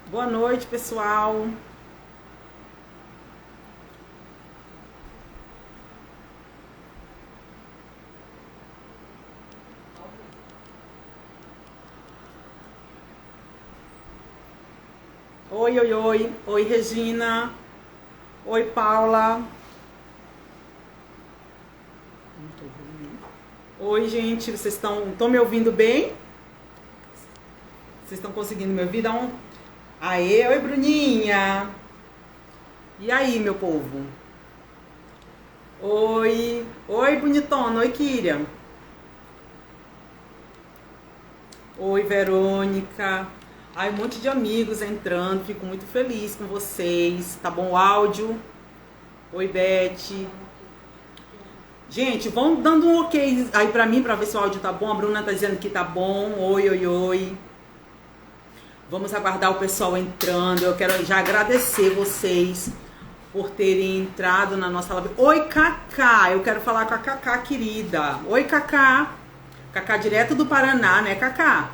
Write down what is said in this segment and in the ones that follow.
Boa noite, pessoal. Oi, oi, oi. Oi, Regina. Oi, Paula. Oi, gente. Vocês estão me ouvindo bem? Vocês estão conseguindo me ouvir? Dá um... Aê, oi, Bruninha. E aí, meu povo? Oi. Oi, bonitona. Oi, Kíria. Oi, Verônica. Ai, um monte de amigos entrando. Fico muito feliz com vocês. Tá bom o áudio? Oi, Beth. Gente, vão dando um ok aí pra mim, pra ver se o áudio tá bom. A Bruna tá dizendo que tá bom. Oi, oi, oi. Vamos aguardar o pessoal entrando. Eu quero já agradecer vocês por terem entrado na nossa live. Oi, Cacá. Eu quero falar com a Cacá, querida. Oi, Cacá. Cacá, direto do Paraná, né, Cacá?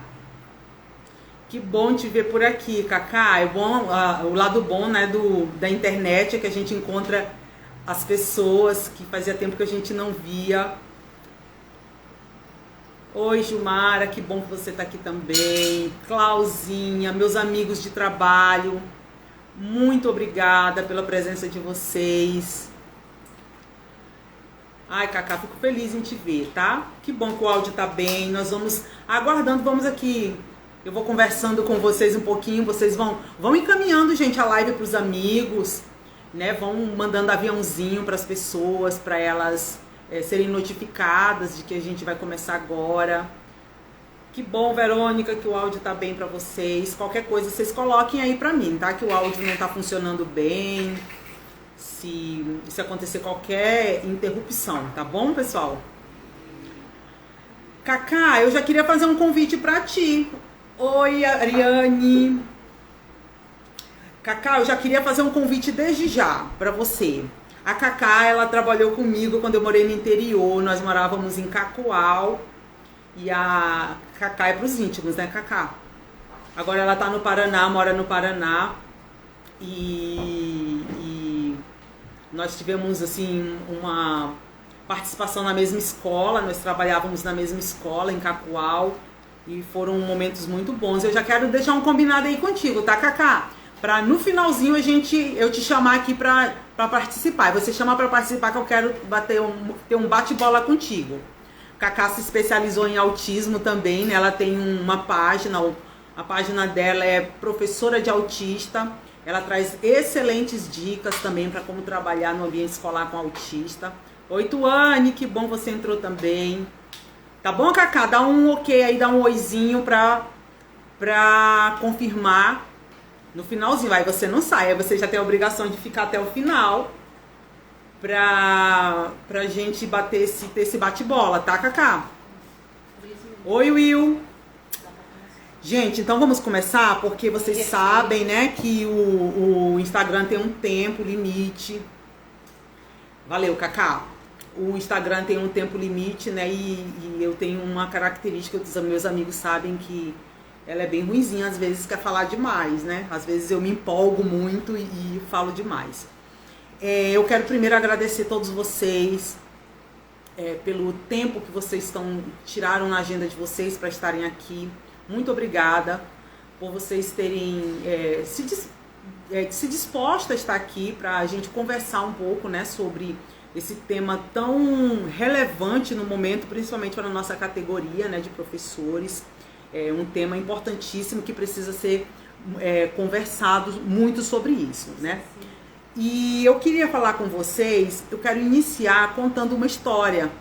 Que bom te ver por aqui, Cacá. É bom, o lado bom, né, da internet é que a gente encontra as pessoas que fazia tempo que a gente não via. Oi, Gilmara, que bom que você está aqui também. Clauzinha, meus amigos de trabalho, muito obrigada pela presença de vocês. Ai, Cacá, fico feliz em te ver, tá? Que bom que o áudio tá bem. Nós vamos aguardando, vamos aqui. Eu vou conversando com vocês um pouquinho, vocês vão encaminhando, gente, a live para os amigos, né? Vão mandando aviãozinho para as pessoas, para elas serem notificadas de que a gente vai começar agora. Que bom, Verônica, que o áudio tá bem para vocês. Qualquer coisa vocês coloquem aí para mim, tá? Que o áudio não tá funcionando bem. Se acontecer qualquer interrupção, tá bom, pessoal? Cacá, eu já queria fazer um convite para ti. Oi, Ariane. Cacá, eu já queria fazer um convite desde já para você. A Cacá, ela trabalhou comigo quando eu morei no interior. Nós morávamos em Cacoal. E a Cacá é pros íntimos, né, Cacá? Agora ela tá no Paraná, mora no Paraná. E nós tivemos, assim, uma participação na mesma escola. Nós trabalhávamos na mesma escola, em Cacoal. E foram momentos muito bons. Eu já quero deixar um combinado aí contigo, tá, Cacá? Pra no finalzinho eu te chamar aqui pra participar. E você chama pra participar que eu quero ter um bate-bola contigo. Cacá se especializou em autismo também, né? Ela tem uma página, a página dela é professora de autista. Ela traz excelentes dicas também para como trabalhar no ambiente escolar com autista. Oi, Tuane, que bom você entrou também. Tá bom, Cacá? Dá um ok aí, dá um oizinho pra confirmar no finalzinho. Aí você não sai, aí você já tem a obrigação de ficar até o final pra gente ter esse bate-bola, tá, Cacá? Oi, Will. Gente, então vamos começar, porque vocês sabem, né, que o Instagram tem um tempo limite. Valeu, Cacá. O Instagram tem um tempo limite, né? E eu tenho uma característica, os meus amigos sabem que ela é bem ruinzinha, às vezes quer falar demais, né? Às vezes eu me empolgo muito e falo demais. Eu quero primeiro agradecer a todos vocês pelo tempo que vocês tiraram na agenda de vocês para estarem aqui. Muito obrigada por vocês terem se disposta a estar aqui para a gente conversar um pouco, né, sobre esse tema tão relevante no momento, principalmente para a nossa categoria, né, de professores. É um tema importantíssimo que precisa ser conversado muito sobre isso, né? E eu queria falar com vocês, eu quero iniciar contando uma história.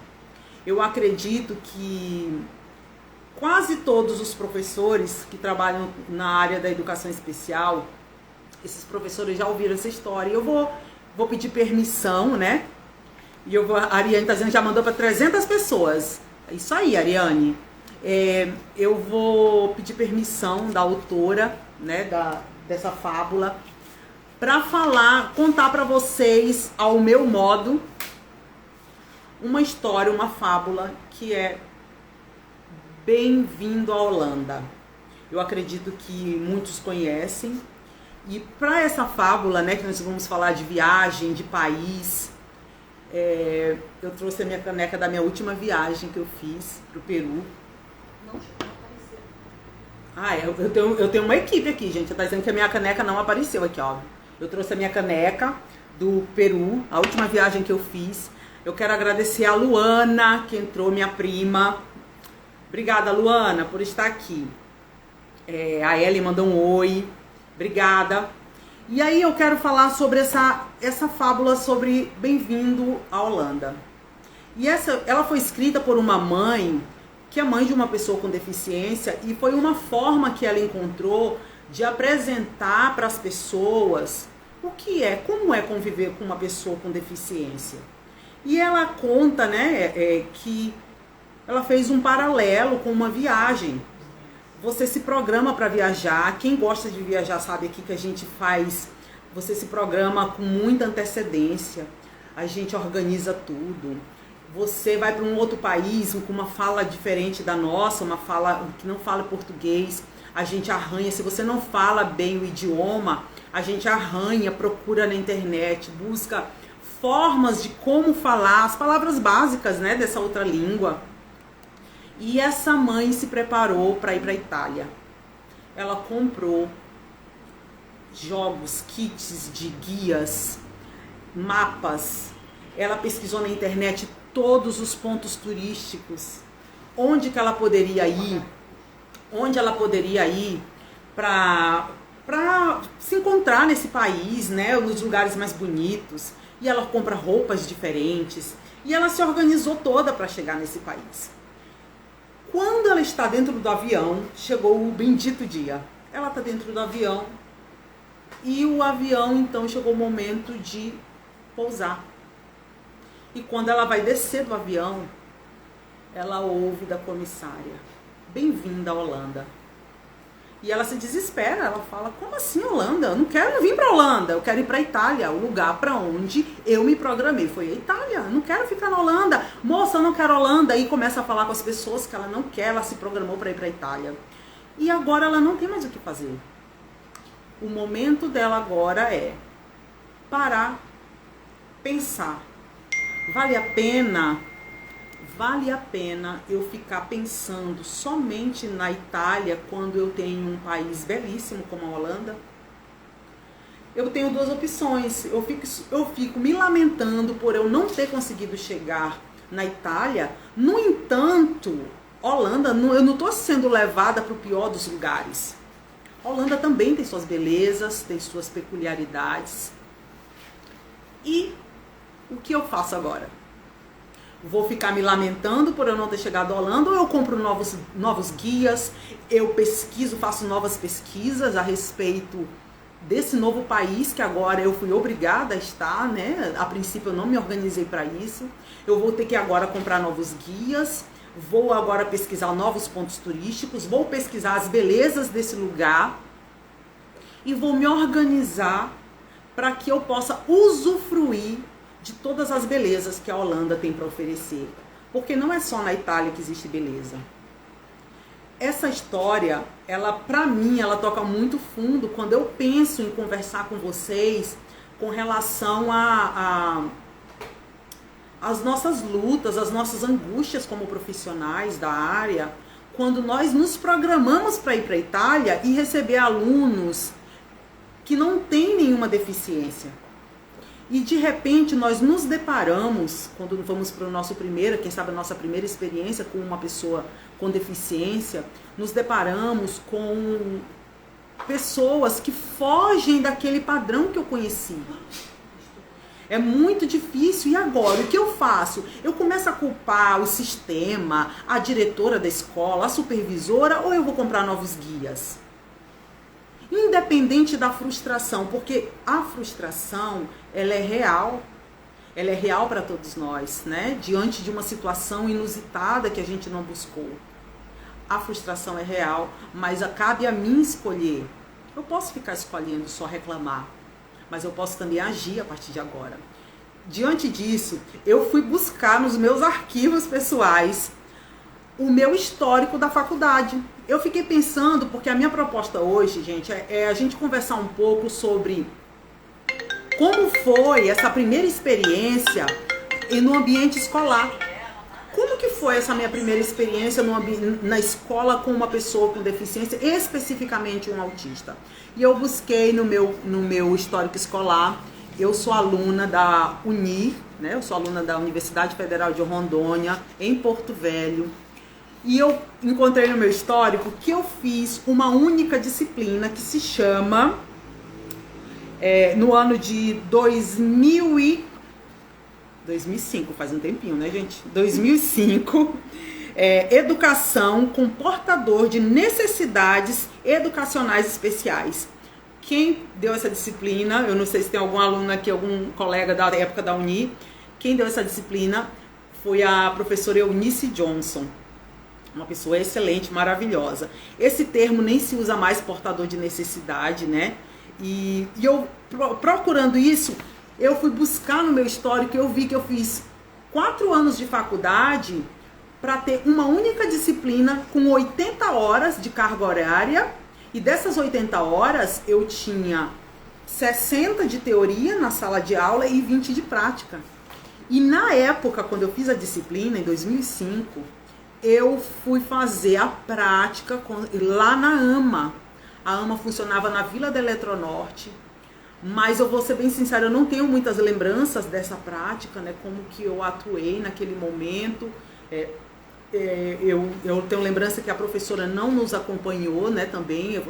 Eu acredito que quase todos os professores que trabalham na área da educação especial, esses professores já ouviram essa história. E eu vou pedir permissão, né? E a Ariane tá dizendo que já mandou para 300 pessoas. É isso aí, Ariane. Eu vou pedir permissão da autora, né, dessa fábula, para contar para vocês, ao meu modo, uma história, uma fábula que é Bem-vindo à Holanda. Eu acredito que muitos conhecem. E para essa fábula, né, que nós vamos falar de viagem, de país, eu trouxe a minha caneca da minha última viagem que eu fiz pro Peru. Não apareceu. Ah, eu tenho uma equipe aqui, gente. Tá dizendo que a minha caneca não apareceu aqui, ó. Eu trouxe a minha caneca do Peru, a última viagem que eu fiz. Eu quero agradecer a Luana, que entrou, minha prima. Obrigada, Luana, por estar aqui. A Ellie mandou um oi. Obrigada. E aí eu quero falar sobre essa fábula sobre Bem-vindo à Holanda. E ela foi escrita por uma mãe, que é mãe de uma pessoa com deficiência, e foi uma forma que ela encontrou de apresentar para as pessoas como é conviver com uma pessoa com deficiência. E ela conta, né, que ela fez um paralelo com uma viagem. Você se programa para viajar. Quem gosta de viajar sabe aqui que a gente faz. Você se programa com muita antecedência. A gente organiza tudo. Você vai para um outro país com uma fala diferente da nossa, uma fala que não fala português. A gente arranha. Se você não fala bem o idioma, a gente arranha, procura na internet, busca formas de como falar as palavras básicas, né, dessa outra língua. E essa mãe se preparou para ir para a Itália. Ela comprou jogos, kits de guias, mapas. Ela pesquisou na internet todos os pontos turísticos, onde ela poderia ir para se encontrar nesse país, né, nos lugares mais bonitos. E ela compra roupas diferentes. E ela se organizou toda para chegar nesse país. Quando ela está dentro do avião, chegou o bendito dia. Ela está dentro do avião e o avião, então, chegou o momento de pousar. E quando ela vai descer do avião, ela ouve da comissária: Bem-vinda à Holanda. E ela se desespera, ela fala: como assim Holanda? Eu não quero vir para Holanda, eu quero ir para a Itália, o lugar para onde eu me programei foi a Itália. Eu não quero ficar na Holanda. Moça, eu não quero Holanda. E começa a falar com as pessoas que ela não quer, ela se programou para ir para a Itália. E agora ela não tem mais o que fazer. O momento dela agora é parar, pensar. Vale a pena eu ficar pensando somente na Itália quando eu tenho um país belíssimo como a Holanda? Eu tenho duas opções. Eu fico me lamentando por eu não ter conseguido chegar na Itália. No entanto, Holanda, eu não estou sendo levada para o pior dos lugares. A Holanda também tem suas belezas, tem suas peculiaridades. E o que eu faço agora? Vou ficar me lamentando por eu não ter chegado à Holanda, ou eu compro novos guias, eu pesquiso, faço novas pesquisas a respeito desse novo país que agora eu fui obrigada a estar, né? A princípio eu não me organizei para isso. Eu vou ter que agora comprar novos guias, vou agora pesquisar novos pontos turísticos, vou pesquisar as belezas desse lugar e vou me organizar para que eu possa usufruir de todas as belezas que a Holanda tem para oferecer. Porque não é só na Itália que existe beleza. Essa história, para mim, ela toca muito fundo quando eu penso em conversar com vocês com relação às nossas lutas, às nossas angústias como profissionais da área, quando nós nos programamos para ir para a Itália e receber alunos que não têm nenhuma deficiência. E de repente nós nos deparamos, quando vamos para o nosso primeiro, quem sabe a nossa primeira experiência com uma pessoa com deficiência, nos deparamos com pessoas que fogem daquele padrão que eu conheci. É muito difícil. E agora? O que eu faço? Eu começo a culpar o sistema, a diretora da escola, a supervisora, ou eu vou comprar novos guias? Independente da frustração, porque a frustração, ela é real para todos nós, né? Diante de uma situação inusitada que a gente não buscou. A frustração é real, mas cabe a mim escolher. Eu posso ficar escolhendo só reclamar, mas eu posso também agir a partir de agora. Diante disso, eu fui buscar nos meus arquivos pessoais o meu histórico da faculdade. eu fiquei pensando, porque a minha proposta hoje, gente, é a gente conversar um pouco sobre como foi essa primeira experiência no ambiente escolar. Como que foi essa minha primeira experiência na escola com uma pessoa com deficiência, especificamente um autista? E eu busquei no meu histórico escolar. Eu sou aluna da UNI, né? Eu sou aluna da Universidade Federal de Rondônia, em Porto Velho. E eu encontrei no meu histórico que eu fiz uma única disciplina que se chama, no ano de 2005, faz um tempinho, né, gente? 2005, Educação com portador de necessidades educacionais especiais. Quem deu essa disciplina, eu não sei se tem algum aluno aqui, algum colega da época da Uni, quem deu essa disciplina foi a professora Eunice Johnson. Uma pessoa excelente, maravilhosa. Esse termo nem se usa mais, portador de necessidade, né? E eu, procurando isso, eu fui buscar no meu histórico e eu vi que eu fiz 4 anos de faculdade para ter uma única disciplina com 80 horas de carga horária. E dessas 80 horas, eu tinha 60 de teoria na sala de aula e 20 de prática. E na época, quando eu fiz a disciplina, em 2005, eu fui fazer a prática lá na AMA. A AMA funcionava na Vila da Eletronorte. Mas eu vou ser bem sincera, eu não tenho muitas lembranças dessa prática, né? Como que eu atuei naquele momento. Eu tenho lembrança que a professora não nos acompanhou, né, também.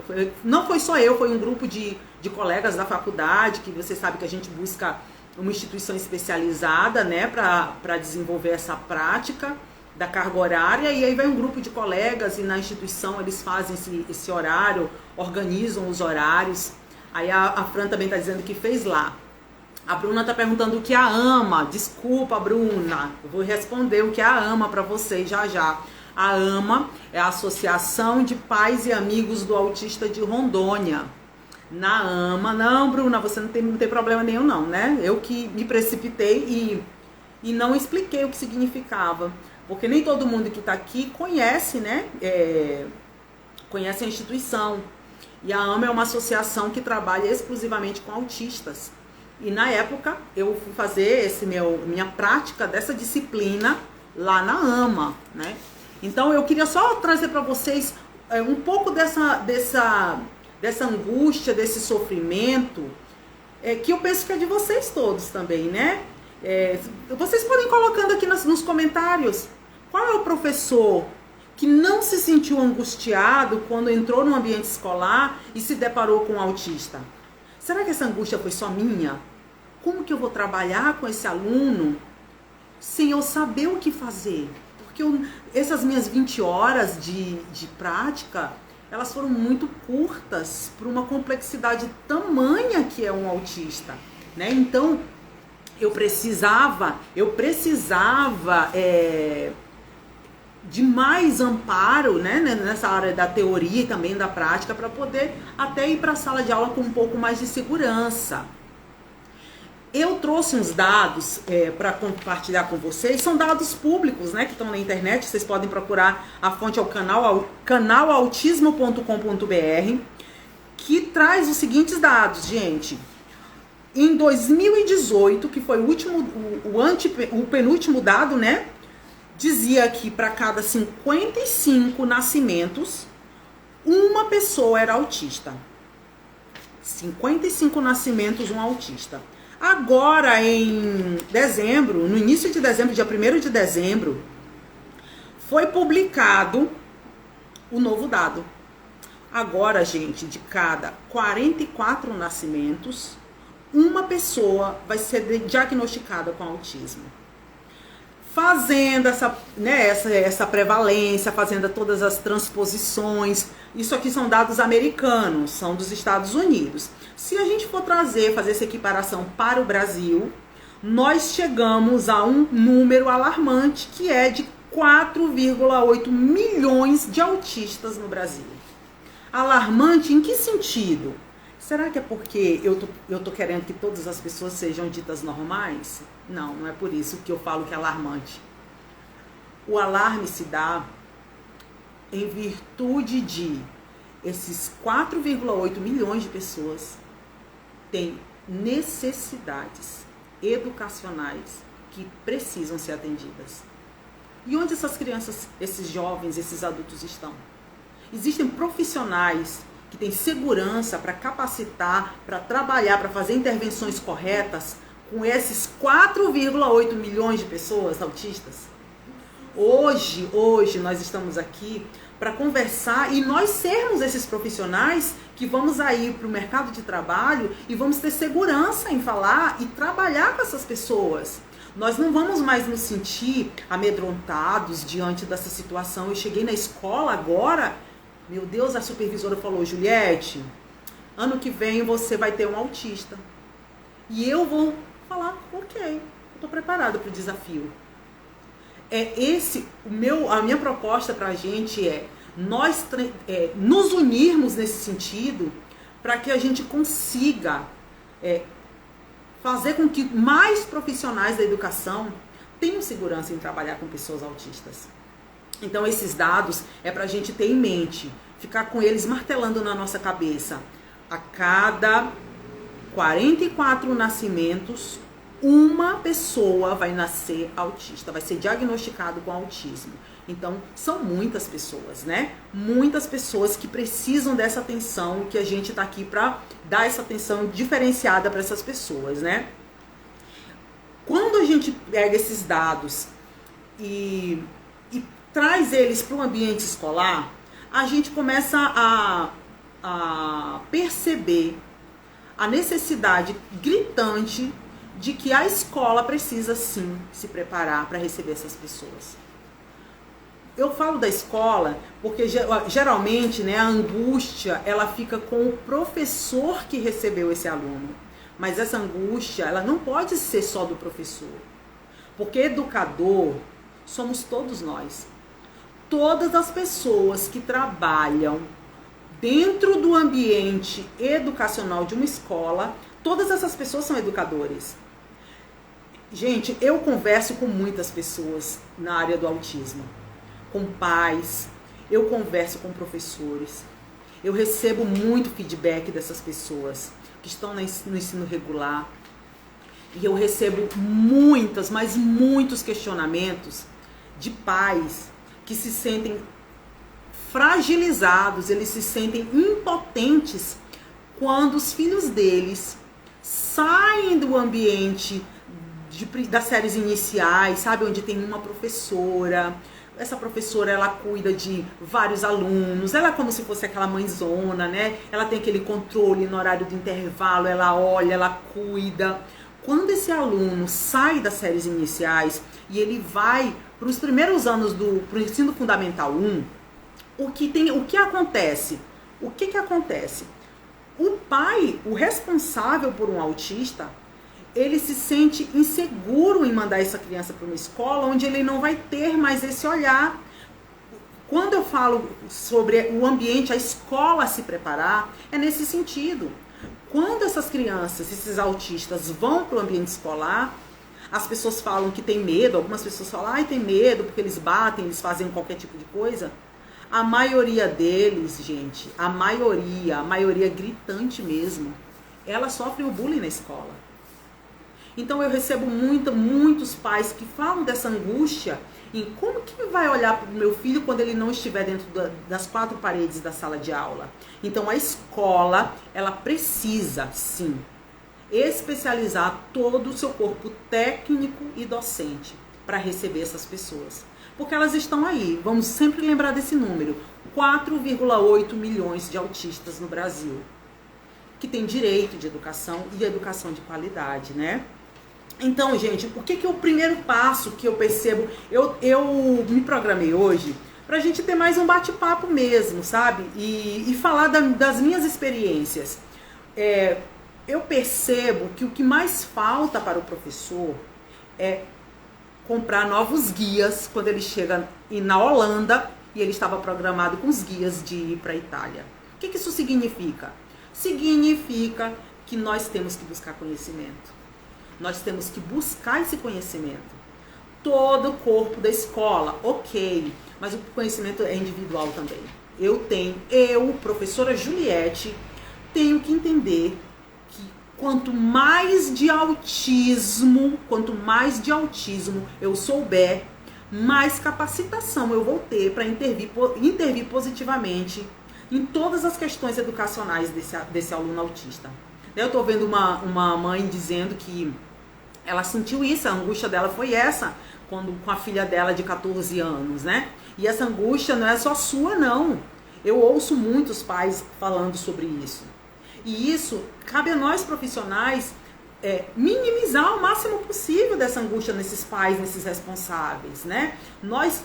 Não foi só eu, foi um grupo de colegas da faculdade, que você sabe que a gente busca uma instituição especializada, né, para desenvolver essa prática da carga horária. E aí vai um grupo de colegas e na instituição eles fazem esse horário, organizam os horários. Aí a Fran também está dizendo que fez lá. A Bruna está perguntando o que é a AMA. Desculpa, Bruna. Eu vou responder o que é a AMA para vocês já já. A AMA é a Associação de Pais e Amigos do Autista de Rondônia. Na AMA... Não, Bruna, você não tem problema nenhum não, né? Eu que me precipitei e não expliquei o que significava. Porque nem todo mundo que está aqui conhece, né? Conhece a instituição. E a AMA é uma associação que trabalha exclusivamente com autistas. E na época eu fui fazer minha prática dessa disciplina lá na AMA, né? Então eu queria só trazer para vocês um pouco dessa angústia, desse sofrimento, que eu penso que é de vocês todos também, né? Vocês podem ir colocando aqui nos comentários qual é o professor que não se sentiu angustiado quando entrou no ambiente escolar e se deparou com um autista. Será que essa angústia foi só minha? Como que eu vou trabalhar com esse aluno sem eu saber o que fazer? Porque essas minhas 20 horas de prática, elas foram muito curtas para uma complexidade tamanha que é um autista, né? Então, eu precisava de mais amparo, né, nessa área da teoria e também da prática, para poder até ir para a sala de aula com um pouco mais de segurança. Eu trouxe uns dados para compartilhar com vocês, são dados públicos, né, que estão na internet, vocês podem procurar, a fonte é o canalautismo.com.br, que traz os seguintes dados, gente. Em 2018, que foi o penúltimo dado, né, dizia que para cada 55 nascimentos, uma pessoa era autista. 55 nascimentos, um autista. Agora, em dezembro, no início de dezembro, dia 1º de dezembro, foi publicado o novo dado. Agora, gente, de cada 44 nascimentos, uma pessoa vai ser diagnosticada com autismo. Fazendo essa prevalência, fazendo todas as transposições. Isso aqui são dados americanos, são dos Estados Unidos. Se a gente for fazer essa equiparação para o Brasil, nós chegamos a um número alarmante, que é de 4,8 milhões de autistas no Brasil. Alarmante em que sentido? Será que é porque eu tô querendo que todas as pessoas sejam ditas normais? Não, não é por isso que eu falo que é alarmante. O alarme se dá em virtude de esses 4,8 milhões de pessoas têm necessidades educacionais que precisam ser atendidas. E onde essas crianças, esses jovens, esses adultos estão? Existem profissionais que têm segurança para capacitar, para trabalhar, para fazer intervenções corretas com esses 4,8 milhões de pessoas autistas? Hoje nós estamos aqui para conversar e nós sermos esses profissionais que vamos aí para o mercado de trabalho e vamos ter segurança em falar e trabalhar com essas pessoas. Nós não vamos mais nos sentir amedrontados diante dessa situação. Eu cheguei na escola agora, meu Deus, a supervisora falou: Juliette, ano que vem você vai ter um autista. E eu vou falar: ok, eu estou preparada para o desafio. A minha proposta para a gente é nós nos unirmos nesse sentido para que a gente consiga fazer com que mais profissionais da educação tenham segurança em trabalhar com pessoas autistas. Então esses dados é para a gente ter em mente, ficar com eles martelando na nossa cabeça. A cada 44 nascimentos, uma pessoa vai nascer autista, vai ser diagnosticado com autismo. Então, são muitas pessoas, né? Muitas pessoas que precisam dessa atenção, que a gente está aqui para dar essa atenção diferenciada para essas pessoas, né? Quando a gente pega esses dados e traz eles para o ambiente escolar, a gente começa a perceber a necessidade gritante de que a escola precisa sim se preparar para receber essas pessoas. Eu falo da escola porque geralmente, né, a angústia ela fica com o professor que recebeu esse aluno. Mas essa angústia ela não pode ser só do professor. Porque educador somos todos nós. Todas as pessoas que trabalham dentro do ambiente educacional de uma escola, todas essas pessoas são educadores. Gente, eu converso com muitas pessoas na área do autismo, com pais, eu converso com professores, eu recebo muito feedback dessas pessoas que estão no ensino regular e eu recebo muitas, mas muitos questionamentos de pais que se sentem fragilizados, eles se sentem impotentes quando os filhos deles saem do ambiente das séries iniciais, sabe, onde tem uma professora. Essa professora, ela cuida de vários alunos, ela é como se fosse aquela mãezona, né? Ela tem aquele controle no horário do intervalo, ela olha, ela cuida. Quando esse aluno sai das séries iniciais e ele vai para os primeiros anos pro ensino fundamental 1, o que acontece? O que acontece? O pai, o responsável por um autista, ele se sente inseguro em mandar essa criança para uma escola onde ele não vai ter mais esse olhar. Quando eu falo sobre o ambiente, a escola se preparar, é nesse sentido. Quando essas crianças, esses autistas vão para o ambiente escolar, as pessoas falam que tem medo, algumas pessoas falam, tem medo porque eles batem, eles fazem qualquer tipo de coisa. A maioria deles, gente, a maioria gritante mesmo, ela sofre o bullying na escola. Então eu recebo muitos pais que falam dessa angústia em como que vai olhar para o meu filho quando ele não estiver dentro das quatro paredes da sala de aula. Então a escola, ela precisa, sim, especializar todo o seu corpo técnico e docente para receber essas pessoas. Porque elas estão aí, vamos sempre lembrar desse número, 4,8 milhões de autistas no Brasil, que têm direito de educação e educação de qualidade, né? Então, gente, o que é o primeiro passo que eu percebo? Eu me programei hoje pra gente ter mais um bate-papo mesmo, sabe? E falar das minhas experiências. Eu percebo que o que mais falta para o professor é comprar novos guias quando ele chega na Holanda e ele estava programado com os guias de ir para a Itália. O que isso significa? Significa que nós temos que buscar conhecimento. Nós temos que buscar esse conhecimento. Todo o corpo da escola, ok. mas o conhecimento é individual também. Eu, professora Juliette, tenho que entender que quanto mais de autismo eu souber, mais capacitação eu vou ter para intervir positivamente em todas as questões educacionais desse aluno autista. Eu estou vendo uma mãe dizendo que ela sentiu isso, a angústia dela foi essa, com a filha dela de 14 anos, né? E essa angústia não é só sua, não. Eu ouço muitos pais falando sobre isso. E isso, cabe a nós profissionais minimizar o máximo possível dessa angústia nesses pais, nesses responsáveis, né? Nós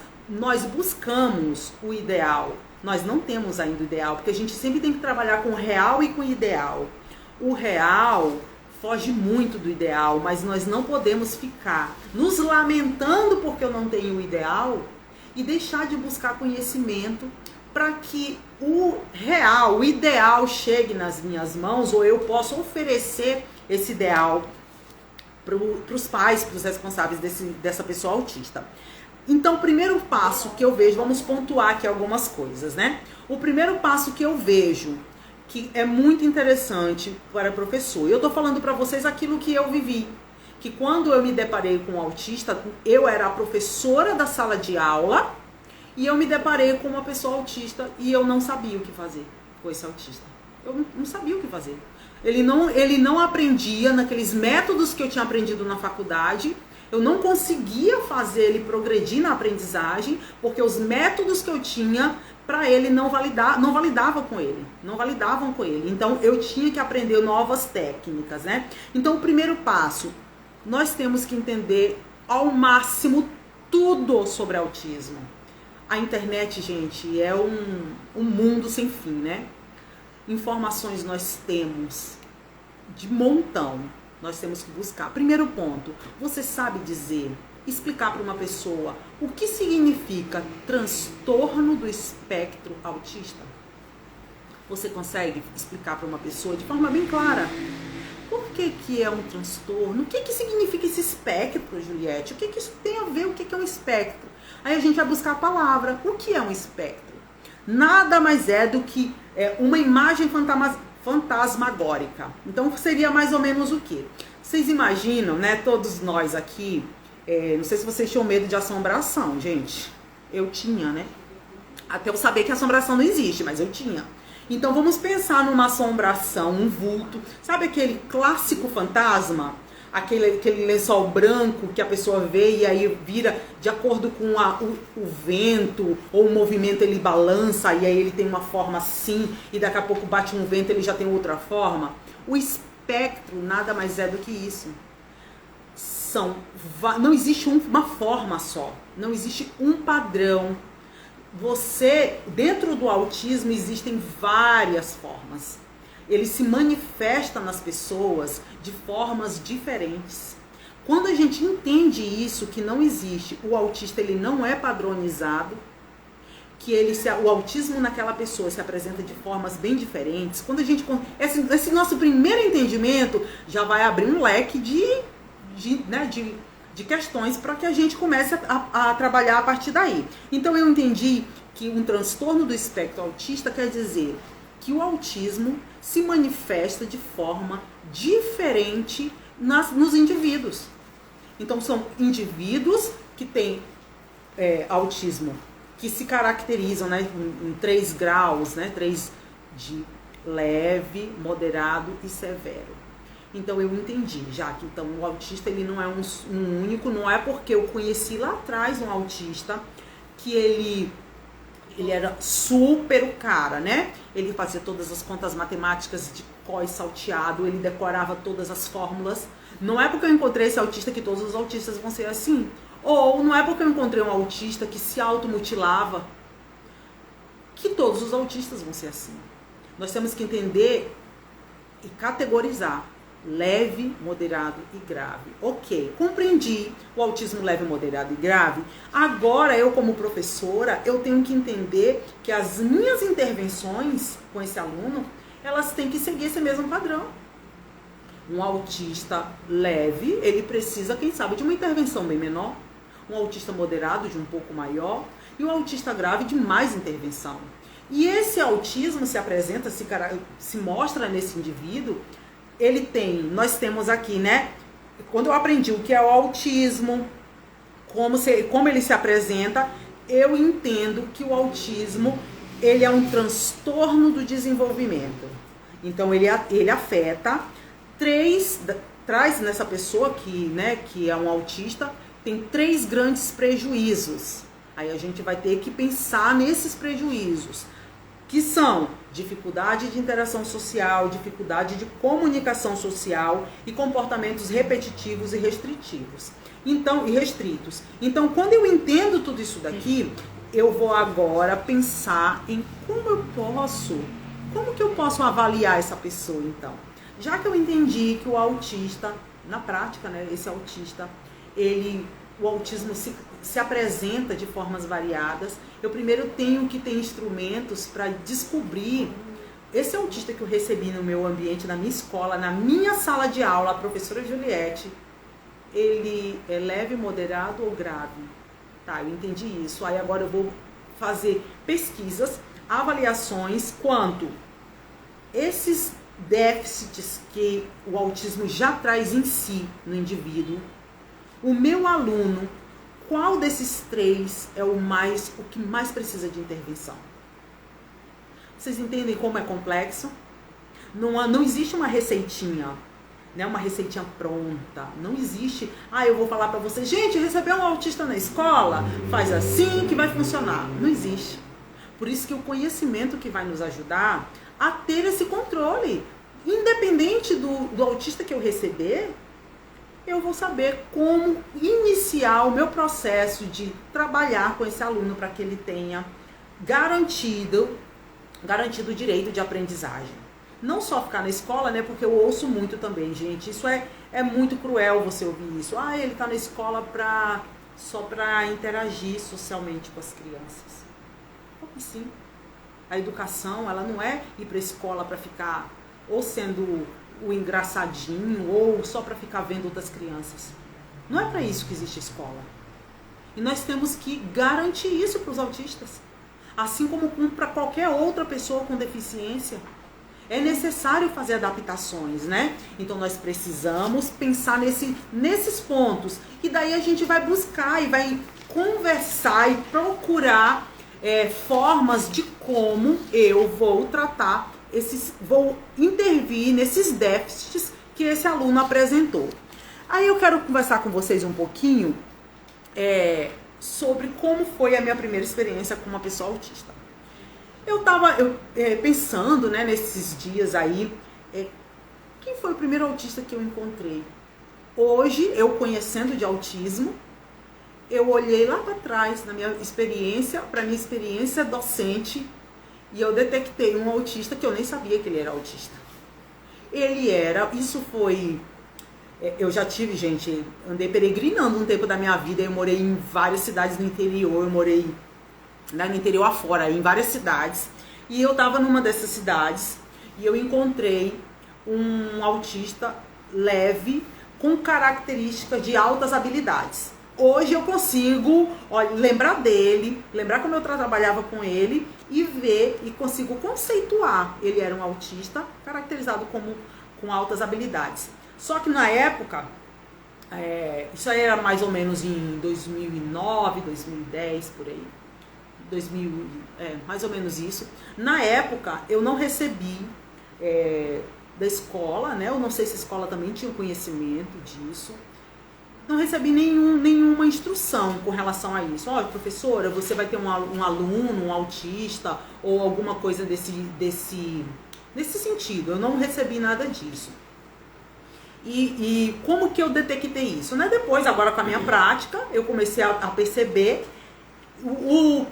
buscamos o ideal, nós não temos ainda o ideal, porque a gente sempre tem que trabalhar com o real e com o ideal. O real foge muito do ideal, mas nós não podemos ficar nos lamentando porque eu não tenho o ideal e deixar de buscar conhecimento para que o real, o ideal chegue nas minhas mãos, ou eu possa oferecer esse ideal para os pais, para os responsáveis dessa pessoa autista. Então, o primeiro passo que eu vejo, vamos pontuar aqui algumas coisas, né? O primeiro passo que eu vejo, que é muito interessante para professor, eu tô falando para vocês aquilo que eu vivi, que quando eu me deparei com um autista, eu era a professora da sala de aula, e eu me deparei com uma pessoa autista e eu não sabia o que fazer com esse autista. Eu não sabia o que fazer. Ele não aprendia naqueles métodos que eu tinha aprendido na faculdade. Eu não conseguia fazer ele progredir na aprendizagem, porque os métodos que eu tinha para ele não validavam com ele. Então eu tinha que aprender novas técnicas, né? Então o primeiro passo, nós temos que entender ao máximo tudo sobre autismo. A internet, gente, é um mundo sem fim, né? Informações nós temos de montão. Nós temos que buscar. Primeiro ponto, você sabe explicar para uma pessoa o que significa transtorno do espectro autista? Você consegue explicar para uma pessoa de forma bem clara? Por que é um transtorno? O que significa esse espectro, Juliette? O que isso tem a ver? O que é um espectro? Aí a gente vai buscar a palavra. O que é um espectro? Nada mais é do que uma imagem fantasmagórica. Então seria mais ou menos o quê? Vocês imaginam, né? Todos nós aqui, não sei se vocês tinham medo de assombração, gente. Eu tinha, né? Até eu saber que assombração não existe, mas eu tinha. Então vamos pensar numa assombração, um vulto. Sabe aquele clássico fantasma? Aquele lençol branco que a pessoa vê e aí vira de acordo com o vento ou o movimento, ele balança e aí ele tem uma forma assim e daqui a pouco bate um vento, ele já tem outra forma. O espectro nada mais é do que isso. Não existe uma forma só, não existe um padrão. Dentro do autismo existem várias formas. Ele se manifesta nas pessoas de formas diferentes. Quando a gente entende isso, que não existe, o autista ele não é padronizado, que o autismo naquela pessoa se apresenta de formas bem diferentes, quando a gente esse nosso primeiro entendimento já vai abrir um leque de questões para que a gente comece a trabalhar a partir daí. Então eu entendi que um transtorno do espectro autista quer dizer que o autismo se manifesta de forma diferente nos indivíduos. Então são indivíduos que têm autismo, que se caracterizam, né, em 3 graus, né, 3 de leve, moderado e severo. Então eu entendi, já que então, o autista ele não é um único, não é porque eu conheci lá atrás um autista que ele era super o cara, né? Ele fazia todas as contas matemáticas de cós salteado, ele decorava todas as fórmulas. Não é porque eu encontrei esse autista que todos os autistas vão ser assim. Ou não é porque eu encontrei um autista que se automutilava que todos os autistas vão ser assim. Nós temos que entender e categorizar leve, moderado e grave. Ok, compreendi o autismo leve, moderado e grave. Agora eu, como professora, eu tenho que entender que as minhas intervenções com esse aluno, elas têm que seguir esse mesmo padrão. Um autista leve, ele precisa, quem sabe, de uma intervenção bem menor. Um autista moderado, de um pouco maior. e o autista grave de mais intervenção. E esse autismo se apresenta, se mostra nesse indivíduo, nós temos aqui, né? Quando eu aprendi o que é o autismo, como ele se apresenta, eu entendo que o autismo, ele é um transtorno do desenvolvimento. Então, ele afeta traz nessa pessoa que é um autista, tem 3 grandes prejuízos. Aí a gente vai ter que pensar nesses prejuízos, que são dificuldade de interação social, dificuldade de comunicação social e comportamentos repetitivos e restritivos. Então, e restritos. Então, quando eu entendo tudo isso daqui, eu vou agora pensar em como que eu posso avaliar essa pessoa, então. Já que eu entendi que o autista, na prática, né, esse autista, o autismo se apresenta de formas variadas, eu primeiro tenho que ter instrumentos para descobrir esse autista que eu recebi no meu ambiente, na minha escola, na minha sala de aula, a professora Juliette, ele é leve, moderado ou grave? Tá, eu entendi isso. Aí agora eu vou fazer pesquisas, avaliações quanto esses déficits que o autismo já traz em si no indivíduo. O meu aluno, qual desses 3 é o que mais precisa de intervenção? Vocês entendem como é complexo? Não existe uma receitinha, né? Uma receitinha pronta. Não existe, eu vou falar para vocês, gente, recebeu um autista na escola, faz assim que vai funcionar. Não existe. Por isso que o conhecimento que vai nos ajudar a ter esse controle. Independente do autista que eu receber, eu vou saber como iniciar o meu processo de trabalhar com esse aluno para que ele tenha garantido o direito de aprendizagem. Não só ficar na escola, né? Porque eu ouço muito também, gente. Isso é muito cruel você ouvir isso. Ele está na escola só para interagir socialmente com as crianças. Como assim? A educação, ela não é ir para a escola para ficar ou sendo o engraçadinho ou só para ficar vendo outras crianças. Não é para isso que existe a escola. E nós temos que garantir isso para os autistas. Assim como para qualquer outra pessoa com deficiência. É necessário fazer adaptações, né? Então nós precisamos pensar nesses pontos. E daí a gente vai buscar e vai conversar e procurar formas de como eu vou tratar vou intervir nesses déficits que esse aluno apresentou. Aí eu quero conversar com vocês um pouquinho sobre como foi a minha primeira experiência com uma pessoa autista. Eu estava pensando, né, nesses dias aí, quem foi o primeiro autista que eu encontrei? Hoje, eu conhecendo de autismo, eu olhei lá para trás na minha experiência, docente, e eu detectei um autista que eu nem sabia que ele era autista. Eu já tive, gente, andei peregrinando um tempo da minha vida, eu morei em várias cidades no interior, eu morei no interior afora, em várias cidades, e eu estava numa dessas cidades, e eu encontrei um autista leve, com características de altas habilidades. Hoje eu consigo lembrar dele, lembrar como eu trabalhava com ele e ver e consigo conceituar. Ele era um autista caracterizado com altas habilidades. Só que na época, isso aí era mais ou menos em 2009, 2010, por aí. Mais ou menos isso. Na época, eu não recebi da escola, né? Eu não sei se a escola também tinha conhecimento disso. Não recebi nenhuma instrução com relação a isso. Olha, professora, você vai ter um aluno, um autista, ou alguma coisa nesse sentido. Eu não recebi nada disso. E como que eu detectei isso? Né? Depois, agora com a minha prática, eu comecei a perceber o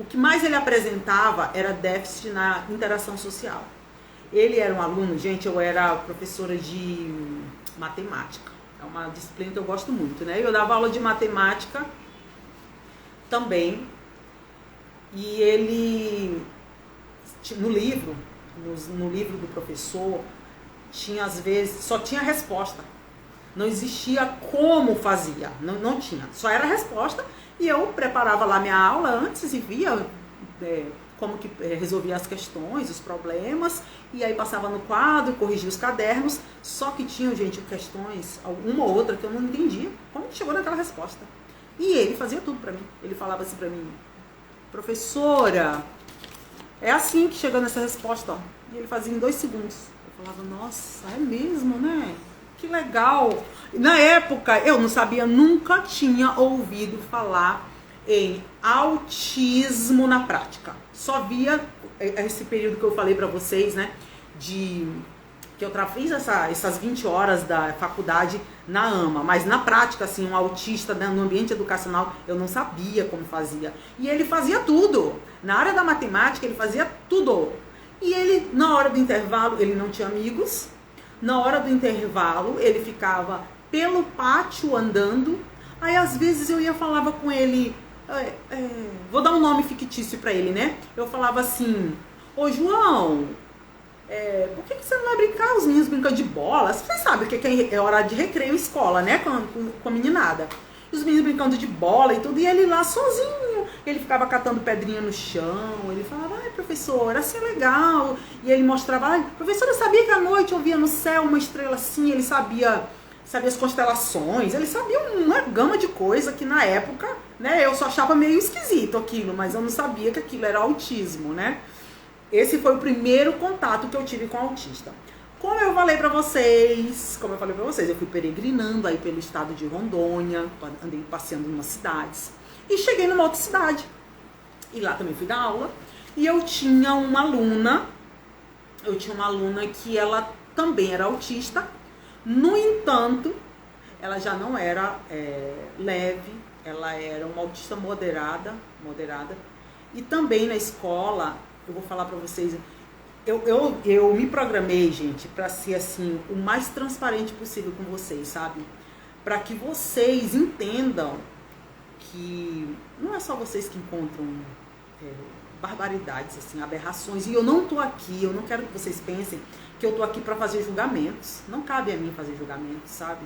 que mais ele apresentava era déficit na interação social. Ele era um aluno, gente, eu era professora de matemática. É uma disciplina que eu gosto muito, né? Eu dava aula de matemática também. E ele, no livro do professor, tinha às vezes, só tinha resposta. Não existia como fazia, não tinha. Só era a resposta e eu preparava lá minha aula antes e via como que resolvia as questões, os problemas, e aí passava no quadro, corrigia os cadernos, só que tinham, gente, questões, uma ou outra que eu não entendia, como que chegou naquela resposta. E ele fazia tudo pra mim. Ele falava assim pra mim: professora, é assim que chega nessa resposta, ó. E ele fazia em 2 segundos. Eu falava: nossa, é mesmo, né? Que legal. Na época, eu não sabia, nunca tinha ouvido falar em autismo na prática. Só via esse período que eu falei pra vocês, né? Que eu fiz essas 20 horas da faculdade na AMA. Mas na prática, assim, um autista, né, no ambiente educacional, eu não sabia como fazia. E ele fazia tudo. Na área da matemática, ele fazia tudo. E ele, na hora do intervalo, ele não tinha amigos. Na hora do intervalo, ele ficava pelo pátio andando. Aí, às vezes, eu falava com ele... vou dar um nome fictício pra ele, né? Eu falava assim: ô João, por que você não vai brincar? Os meninos brincam de bola. Vocês sabem que é hora de recreio escola, né? Com a meninada. Os meninos brincando de bola e tudo. E ele lá sozinho. Ele ficava catando pedrinha no chão. Ele falava: ai, professora, assim é legal. E ele mostrava: ai, professora, sabia que à noite eu via no céu uma estrela assim? Ele sabia as constelações. Ele sabia uma gama de coisa que na época, né, eu só achava meio esquisito aquilo. Mas eu não sabia que aquilo era autismo, né? Esse foi o primeiro contato que eu tive com autista. Como eu falei pra vocês, eu fui peregrinando aí pelo estado de Rondônia, andei passeando em umas cidades e cheguei numa outra cidade. E lá também fui dar aula. E eu tinha uma aluna que ela também era autista. No entanto, ela já não era leve, ela era uma autista moderada. E também na escola, eu vou falar pra vocês, eu me programei, gente, pra ser assim, o mais transparente possível com vocês, sabe? Pra que vocês entendam que não é só vocês que encontram barbaridades, assim, aberrações. E eu não tô aqui, eu não quero que vocês pensem que eu tô aqui pra fazer julgamentos. Não cabe a mim fazer julgamentos, sabe?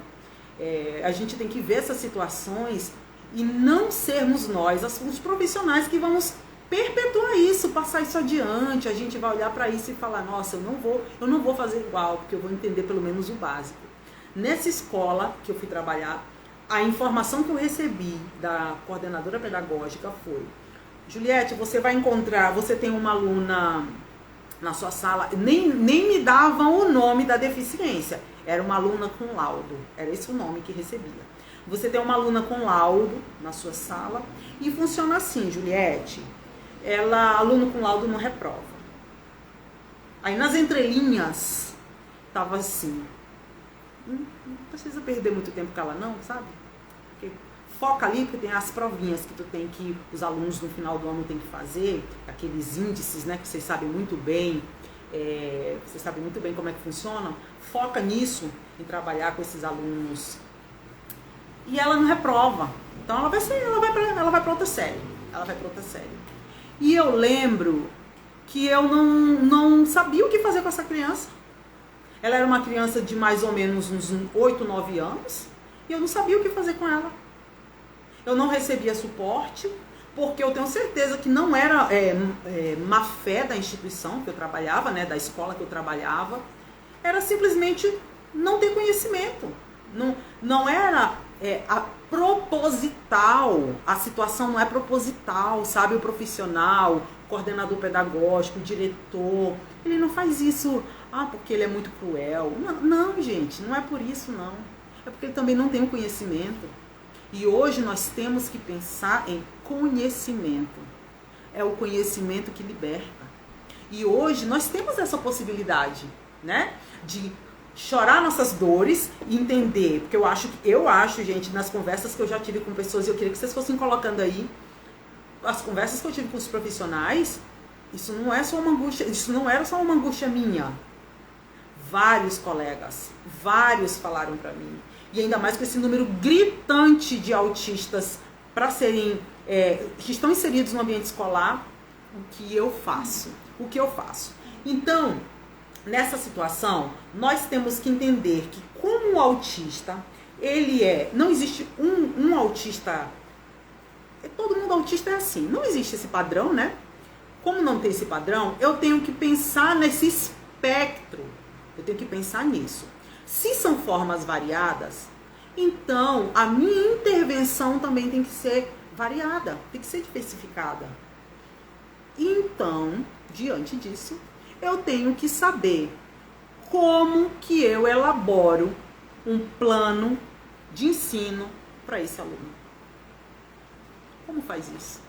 A gente tem que ver essas situações e não sermos nós, os profissionais que vamos perpetuar isso, passar isso adiante. A gente vai olhar para isso e falar: nossa, eu não vou fazer igual, porque eu vou entender pelo menos o básico. Nessa escola que eu fui trabalhar, a informação que eu recebi da coordenadora pedagógica foi: Juliette, você tem uma aluna na sua sala, nem me davam o nome da deficiência, era uma aluna com laudo, era esse o nome que recebia. Você tem uma aluna com laudo na sua sala e funciona assim, Juliette, aluno com laudo não reprova. Aí nas entrelinhas tava assim: não precisa perder muito tempo com ela não, sabe? Porque foca ali, porque tem as provinhas que os alunos no final do ano tem que fazer, aqueles índices, né, que vocês sabem muito bem, como é que funcionam. Foca nisso, em trabalhar com esses alunos. E ela não reprova. Então ela vai para outra série. E eu lembro que eu não sabia o que fazer com essa criança. Ela era uma criança de mais ou menos uns 8, 9 anos. E eu não sabia o que fazer com ela. Eu não recebia suporte, porque eu tenho certeza que não era má fé da instituição que eu trabalhava, né, da escola que eu trabalhava. Era simplesmente não ter conhecimento. Não era proposital, a situação não é proposital, sabe? O profissional, o coordenador pedagógico, o diretor, ele não faz isso porque ele é muito cruel. Não, gente, não é por isso, não. É porque ele também não tem o conhecimento. E hoje nós temos que pensar em conhecimento. É o conhecimento que liberta. E hoje nós temos essa possibilidade, né? De chorar nossas dores e entender. Porque eu acho, gente, nas conversas que eu já tive com pessoas, eu queria que vocês fossem colocando aí, as conversas que eu tive com os profissionais, isso não era só uma angústia minha. Vários colegas, falaram pra mim. E ainda mais com esse número gritante de autistas que estão inseridos no ambiente escolar, o que eu faço? Então, nessa situação, nós temos que entender que como o autista, Não existe um autista, todo mundo autista é assim, não existe esse padrão, né? Como não tem esse padrão, eu tenho que pensar nesse espectro, eu tenho que pensar nisso. Se são formas variadas, então a minha intervenção também tem que ser variada, tem que ser diversificada. Então, diante disso, eu tenho que saber como que eu elaboro um plano de ensino para esse aluno. Como faz isso?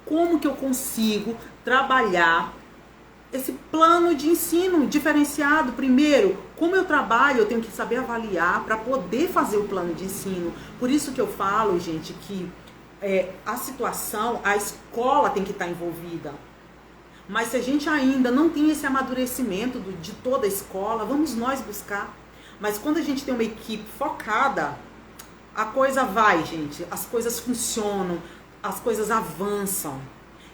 Como que eu consigo trabalhar esse plano de ensino diferenciado? Primeiro, como eu trabalho, eu tenho que saber avaliar para poder fazer o plano de ensino. Por isso que eu falo, gente, que a situação, a escola tem que estar envolvida. Mas se a gente ainda não tem esse amadurecimento de toda a escola, vamos nós buscar. Mas quando a gente tem uma equipe focada, a coisa vai, gente. As coisas funcionam, as coisas avançam.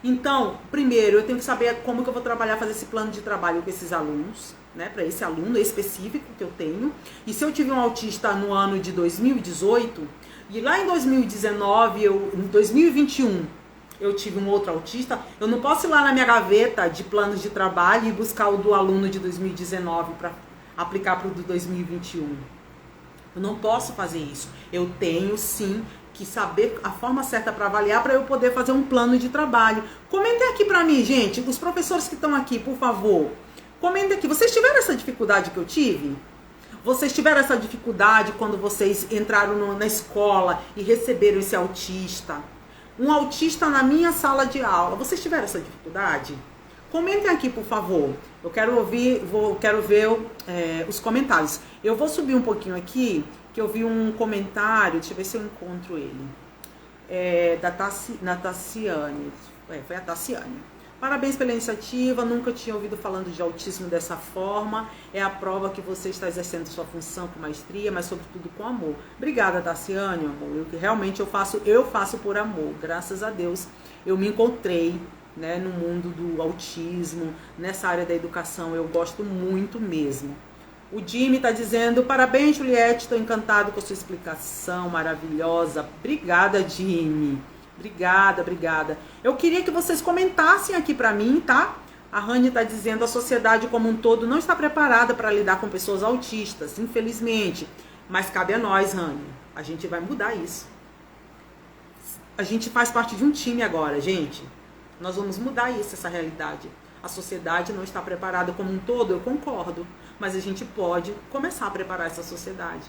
Então, primeiro, eu tenho que saber como que eu vou trabalhar, fazer esse plano de trabalho com esses alunos, né? Para esse aluno específico que eu tenho. E se eu tive um autista no ano de 2018, e lá em 2019, em 2021, eu tive um outro autista, eu não posso ir lá na minha gaveta de planos de trabalho e buscar o do aluno de 2019 para aplicar para o de 2021. Eu não posso fazer isso. Eu tenho, sim, que saber a forma certa para avaliar, para eu poder fazer um plano de trabalho. Comentem aqui para mim, gente, os professores que estão aqui, por favor. Comentem aqui. Vocês tiveram essa dificuldade que eu tive? Vocês tiveram essa dificuldade quando vocês entraram na escola e receberam esse autista? Um autista na minha sala de aula. Vocês tiveram essa dificuldade? Comentem aqui, por favor. Eu quero ver os comentários. Eu vou subir um pouquinho aqui, que eu vi um comentário, deixa eu ver se eu encontro ele. Da Tassiane. Foi a Tassiane. Parabéns pela iniciativa, nunca tinha ouvido falando de autismo dessa forma. É a prova que você está exercendo sua função com maestria, mas sobretudo com amor. Obrigada, Tassiane, amor. Realmente eu faço por amor. Graças a Deus eu me encontrei, né, no mundo do autismo, nessa área da educação. Eu gosto muito mesmo. O Jimmy está dizendo, parabéns, Juliette, estou encantado com a sua explicação maravilhosa. Obrigada, Jimmy. Obrigada. Eu queria que vocês comentassem aqui pra mim, tá? A Rani está dizendo, a sociedade como um todo não está preparada para lidar com pessoas autistas, infelizmente. Mas cabe a nós, Rani. A gente vai mudar isso. A gente faz parte de um time agora, gente. Nós vamos mudar isso, essa realidade. A sociedade não está preparada como um todo, eu concordo. Mas a gente pode começar a preparar essa sociedade.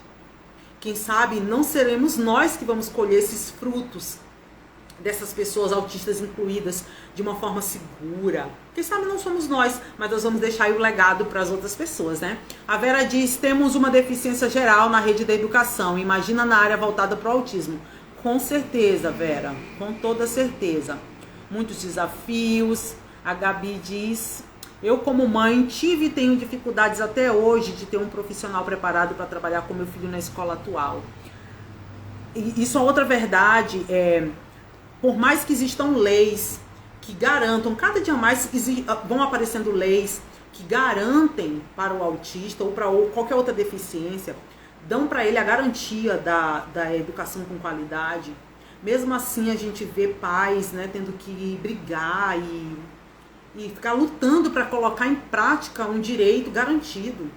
Quem sabe não seremos nós que vamos colher esses frutos dessas pessoas autistas incluídas de uma forma segura. Quem sabe não somos nós, mas nós vamos deixar aí o legado para as outras pessoas, né? A Vera diz, temos uma deficiência geral na rede da educação, imagina na área voltada para o autismo. Com certeza, Vera, com toda certeza. Muitos desafios. A Gabi diz, eu como mãe tive e tenho dificuldades até hoje de ter um profissional preparado para trabalhar com meu filho na escola atual. E isso é outra verdade, por mais que existam leis que garantam, cada dia mais vão aparecendo leis que garantem para o autista ou para qualquer outra deficiência, dão para ele a garantia da educação com qualidade. Mesmo assim, a gente vê pais, né, tendo que brigar e ficar lutando para colocar em prática um direito garantido.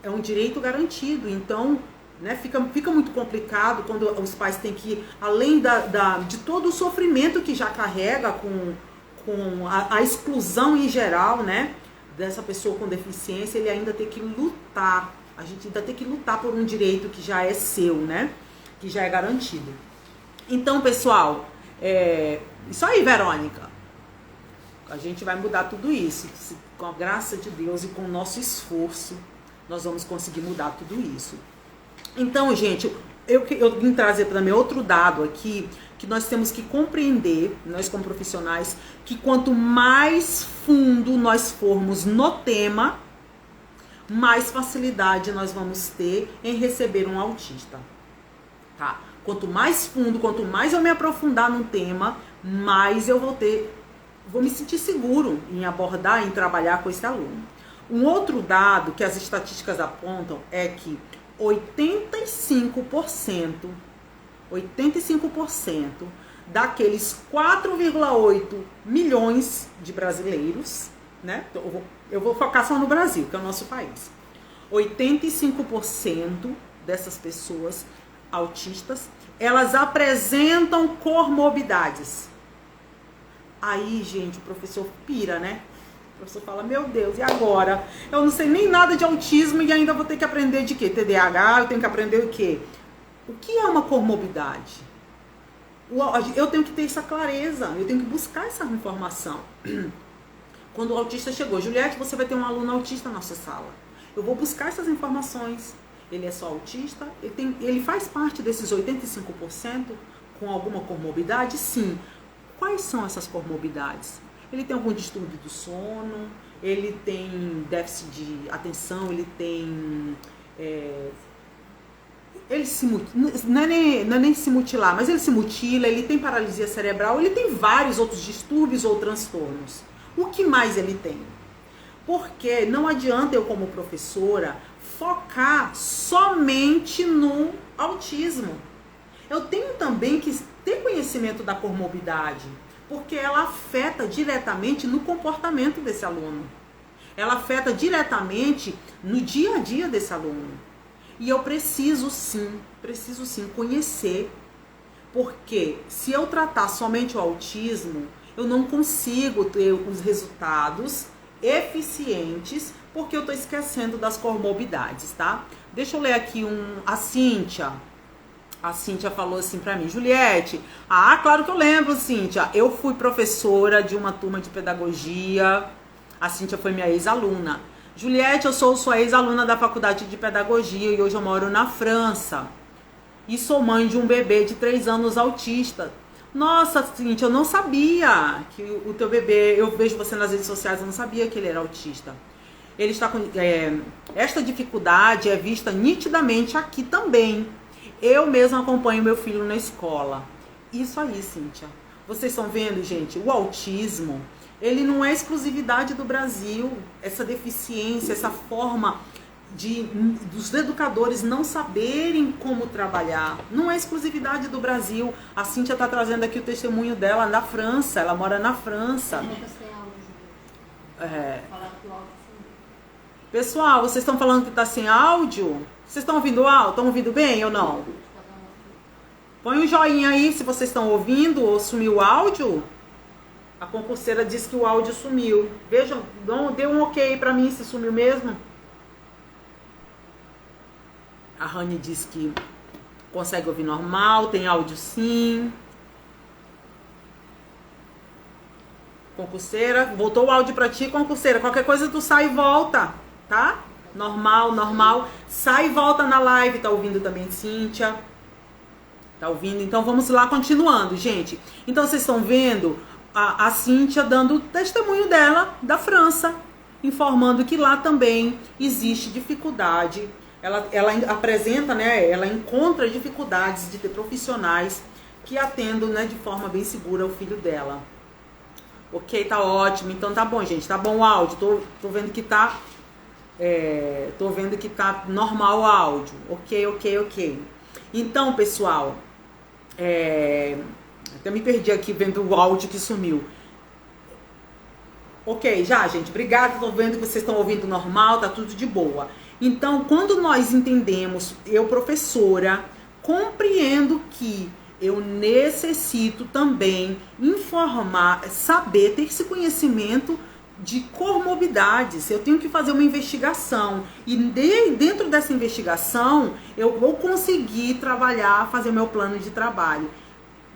É um direito garantido, então, né, fica muito complicado quando os pais têm que, além de todo o sofrimento que já carrega com a exclusão em geral, né, dessa pessoa com deficiência, ele ainda tem que lutar. A gente ainda tem que lutar por um direito que já é seu, né, que já é garantido. Então, pessoal, isso aí, Verônica. A gente vai mudar tudo isso. Com a graça de Deus e com o nosso esforço, nós vamos conseguir mudar tudo isso. Então, gente, eu vim trazer também outro dado aqui, que nós temos que compreender, nós como profissionais, que quanto mais fundo nós formos no tema, mais facilidade nós vamos ter em receber um autista, tá? Quanto mais fundo, quanto mais eu me aprofundar no tema, mais eu vou me sentir seguro em abordar, em trabalhar com esse aluno. Um outro dado que as estatísticas apontam é que 85% daqueles 4,8 milhões de brasileiros, né? Eu vou focar só no Brasil, que é o nosso país. 85% dessas pessoas autistas, elas apresentam comorbidades. Aí, gente, o professor pira, né? O professor fala, meu Deus, e agora? Eu não sei nem nada de autismo e ainda vou ter que aprender de quê? TDAH, eu tenho que aprender o quê? O que é uma comorbidade? Eu tenho que ter essa clareza, eu tenho que buscar essa informação. Quando o autista chegou, Juliette, você vai ter um aluno autista na sua sala. Eu vou buscar essas informações. Ele é só autista? Ele faz parte desses 85% com alguma comorbidade? Sim. Quais são essas comorbidades? Ele tem algum distúrbio do sono? Ele tem déficit de atenção? Ele tem... não é nem se mutilar, mas ele se mutila, ele tem paralisia cerebral, ele tem vários outros distúrbios ou transtornos. O que mais ele tem? Porque não adianta eu, como professora, focar somente no autismo. Eu tenho também que ter conhecimento da comorbidade, porque ela afeta diretamente no comportamento desse aluno. Ela afeta diretamente no dia a dia desse aluno. E eu preciso sim conhecer, porque se eu tratar somente o autismo, eu não consigo ter os resultados eficientes, porque eu tô esquecendo das comorbidades, tá? Deixa eu ler aqui a Cíntia. A Cíntia falou assim pra mim, Juliette, claro que eu lembro, Cíntia, eu fui professora de uma turma de pedagogia, a Cíntia foi minha ex-aluna. Juliette, eu sou sua ex-aluna da faculdade de pedagogia e hoje eu moro na França. E sou mãe de um bebê de 3 anos autista. Nossa, Cíntia, eu não sabia que o teu bebê, eu vejo você nas redes sociais, eu não sabia que ele era autista. Ele está com... esta dificuldade é vista nitidamente aqui também. Eu mesma acompanho meu filho na escola. Isso aí, Cíntia. Vocês estão vendo, gente? O autismo, ele não é exclusividade do Brasil. Essa deficiência, essa forma dos educadores não saberem como trabalhar, não é exclusividade do Brasil. A Cíntia está trazendo aqui o testemunho dela na França. Ela mora na França. Pessoal, vocês estão falando que está sem áudio? Vocês estão ouvindo áudio? Estão ouvindo bem ou não? Põe um joinha aí se vocês estão ouvindo ou sumiu o áudio. A concurseira disse que o áudio sumiu. Vejam, dê um ok pra mim se sumiu mesmo. A Rani disse que consegue ouvir normal, tem áudio sim. Concurseira, voltou o áudio pra ti, concurseira. Qualquer coisa tu sai e volta, tá? Normal. Sai e volta na live. Tá ouvindo também, Cíntia? Tá ouvindo? Então vamos lá, continuando, gente. Então vocês estão vendo a Cíntia dando o testemunho dela da França, informando que lá também existe dificuldade. Ela apresenta, né? Ela encontra dificuldades de ter profissionais que atendam, né, de forma bem segura o filho dela. Ok, tá ótimo. Então tá bom, gente. Tá bom o áudio. Tô vendo que tá... tô vendo que tá normal o áudio. Ok. Então, pessoal... até me perdi aqui vendo o áudio que sumiu. Ok, já, gente. Obrigada. Tô vendo que vocês estão ouvindo normal. Tá tudo de boa. Então, quando nós entendemos, eu, professora, compreendo que eu necessito também informar, saber, ter esse conhecimento de comorbidades. Eu tenho que fazer uma investigação. E dentro dessa investigação, eu vou conseguir trabalhar, fazer o meu plano de trabalho.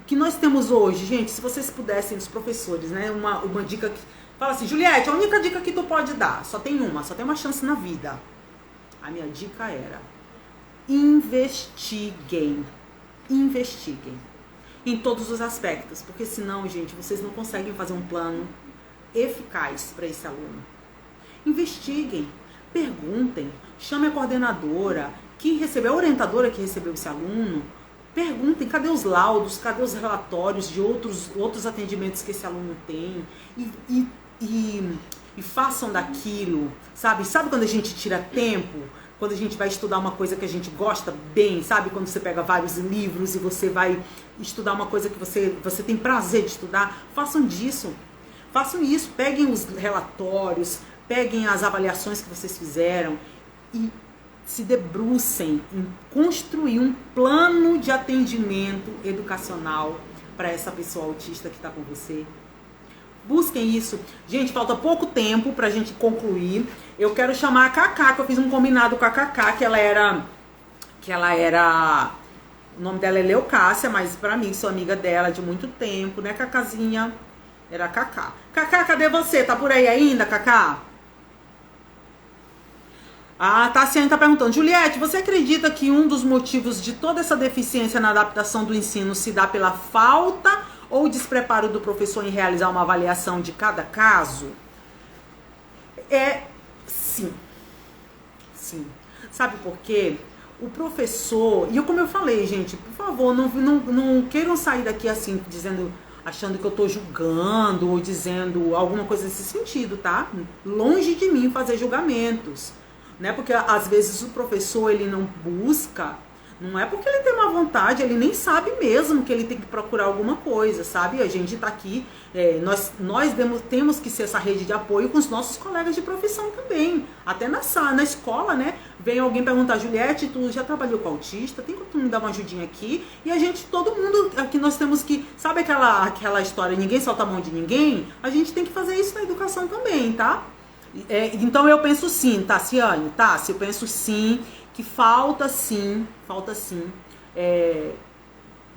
O que nós temos hoje, gente, se vocês pudessem, os professores, né, uma dica que... Fala assim, Juliette, a única dica que tu pode dar, só tem uma chance na vida. A minha dica era, investiguem em todos os aspectos, porque senão, gente, vocês não conseguem fazer um plano eficaz para esse aluno. Investiguem, perguntem, chame a coordenadora, a orientadora que recebeu esse aluno, perguntem, cadê os laudos, cadê os relatórios de outros atendimentos que esse aluno tem, e façam daquilo, sabe? Sabe quando a gente tira tempo? quando a gente vai estudar uma coisa que a gente gosta bem, sabe? Quando você pega vários livros e você vai estudar uma coisa que você tem prazer de estudar, façam disso. Façam isso, peguem os relatórios, peguem as avaliações que vocês fizeram e se debrucem em construir um plano de atendimento educacional para essa pessoa autista que está com você. Busquem isso. Gente, falta pouco tempo pra gente concluir. Eu quero chamar a Cacá, que eu fiz um combinado com a Cacá, que ela era... O nome dela é Leucácia, mas pra mim, sou amiga dela de muito tempo, né, Cacazinha? Era a Cacá. Cacá, cadê você? Tá por aí ainda, Cacá? A Tassiane tá perguntando, Juliette, você acredita que um dos motivos de toda essa deficiência na adaptação do ensino se dá pela falta ou despreparo do professor em realizar uma avaliação de cada caso? Sim. Sim. Sabe por quê? O professor, e como eu falei, gente, por favor, não queiram sair daqui assim, achando que eu tô julgando ou dizendo alguma coisa nesse sentido, tá? Longe de mim fazer julgamentos, né? Porque às vezes o professor, ele não busca, não é porque ele tem uma vontade, ele nem sabe mesmo que ele tem que procurar alguma coisa, sabe? A gente tá aqui, temos que ser essa rede de apoio com os nossos colegas de profissão também. Até na escola, né? Vem alguém perguntar, Juliette, tu já trabalhou com autista? Tem como tu me dar uma ajudinha aqui? E a gente, todo mundo aqui, nós temos que, sabe aquela história, ninguém solta a mão de ninguém? A gente tem que fazer isso na educação também, tá? Então eu penso sim, Tassiane, eu penso sim, que falta sim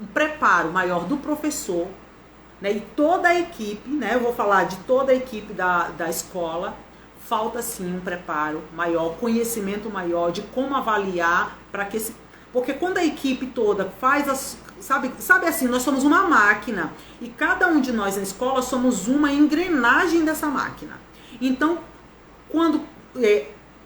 um preparo maior do professor, né, e toda a equipe, né, eu vou falar de toda a equipe da escola, falta sim um preparo maior, conhecimento maior de como avaliar, porque quando a equipe toda faz sabe assim, nós somos uma máquina, e cada um de nós na escola somos uma engrenagem dessa máquina. Então, quando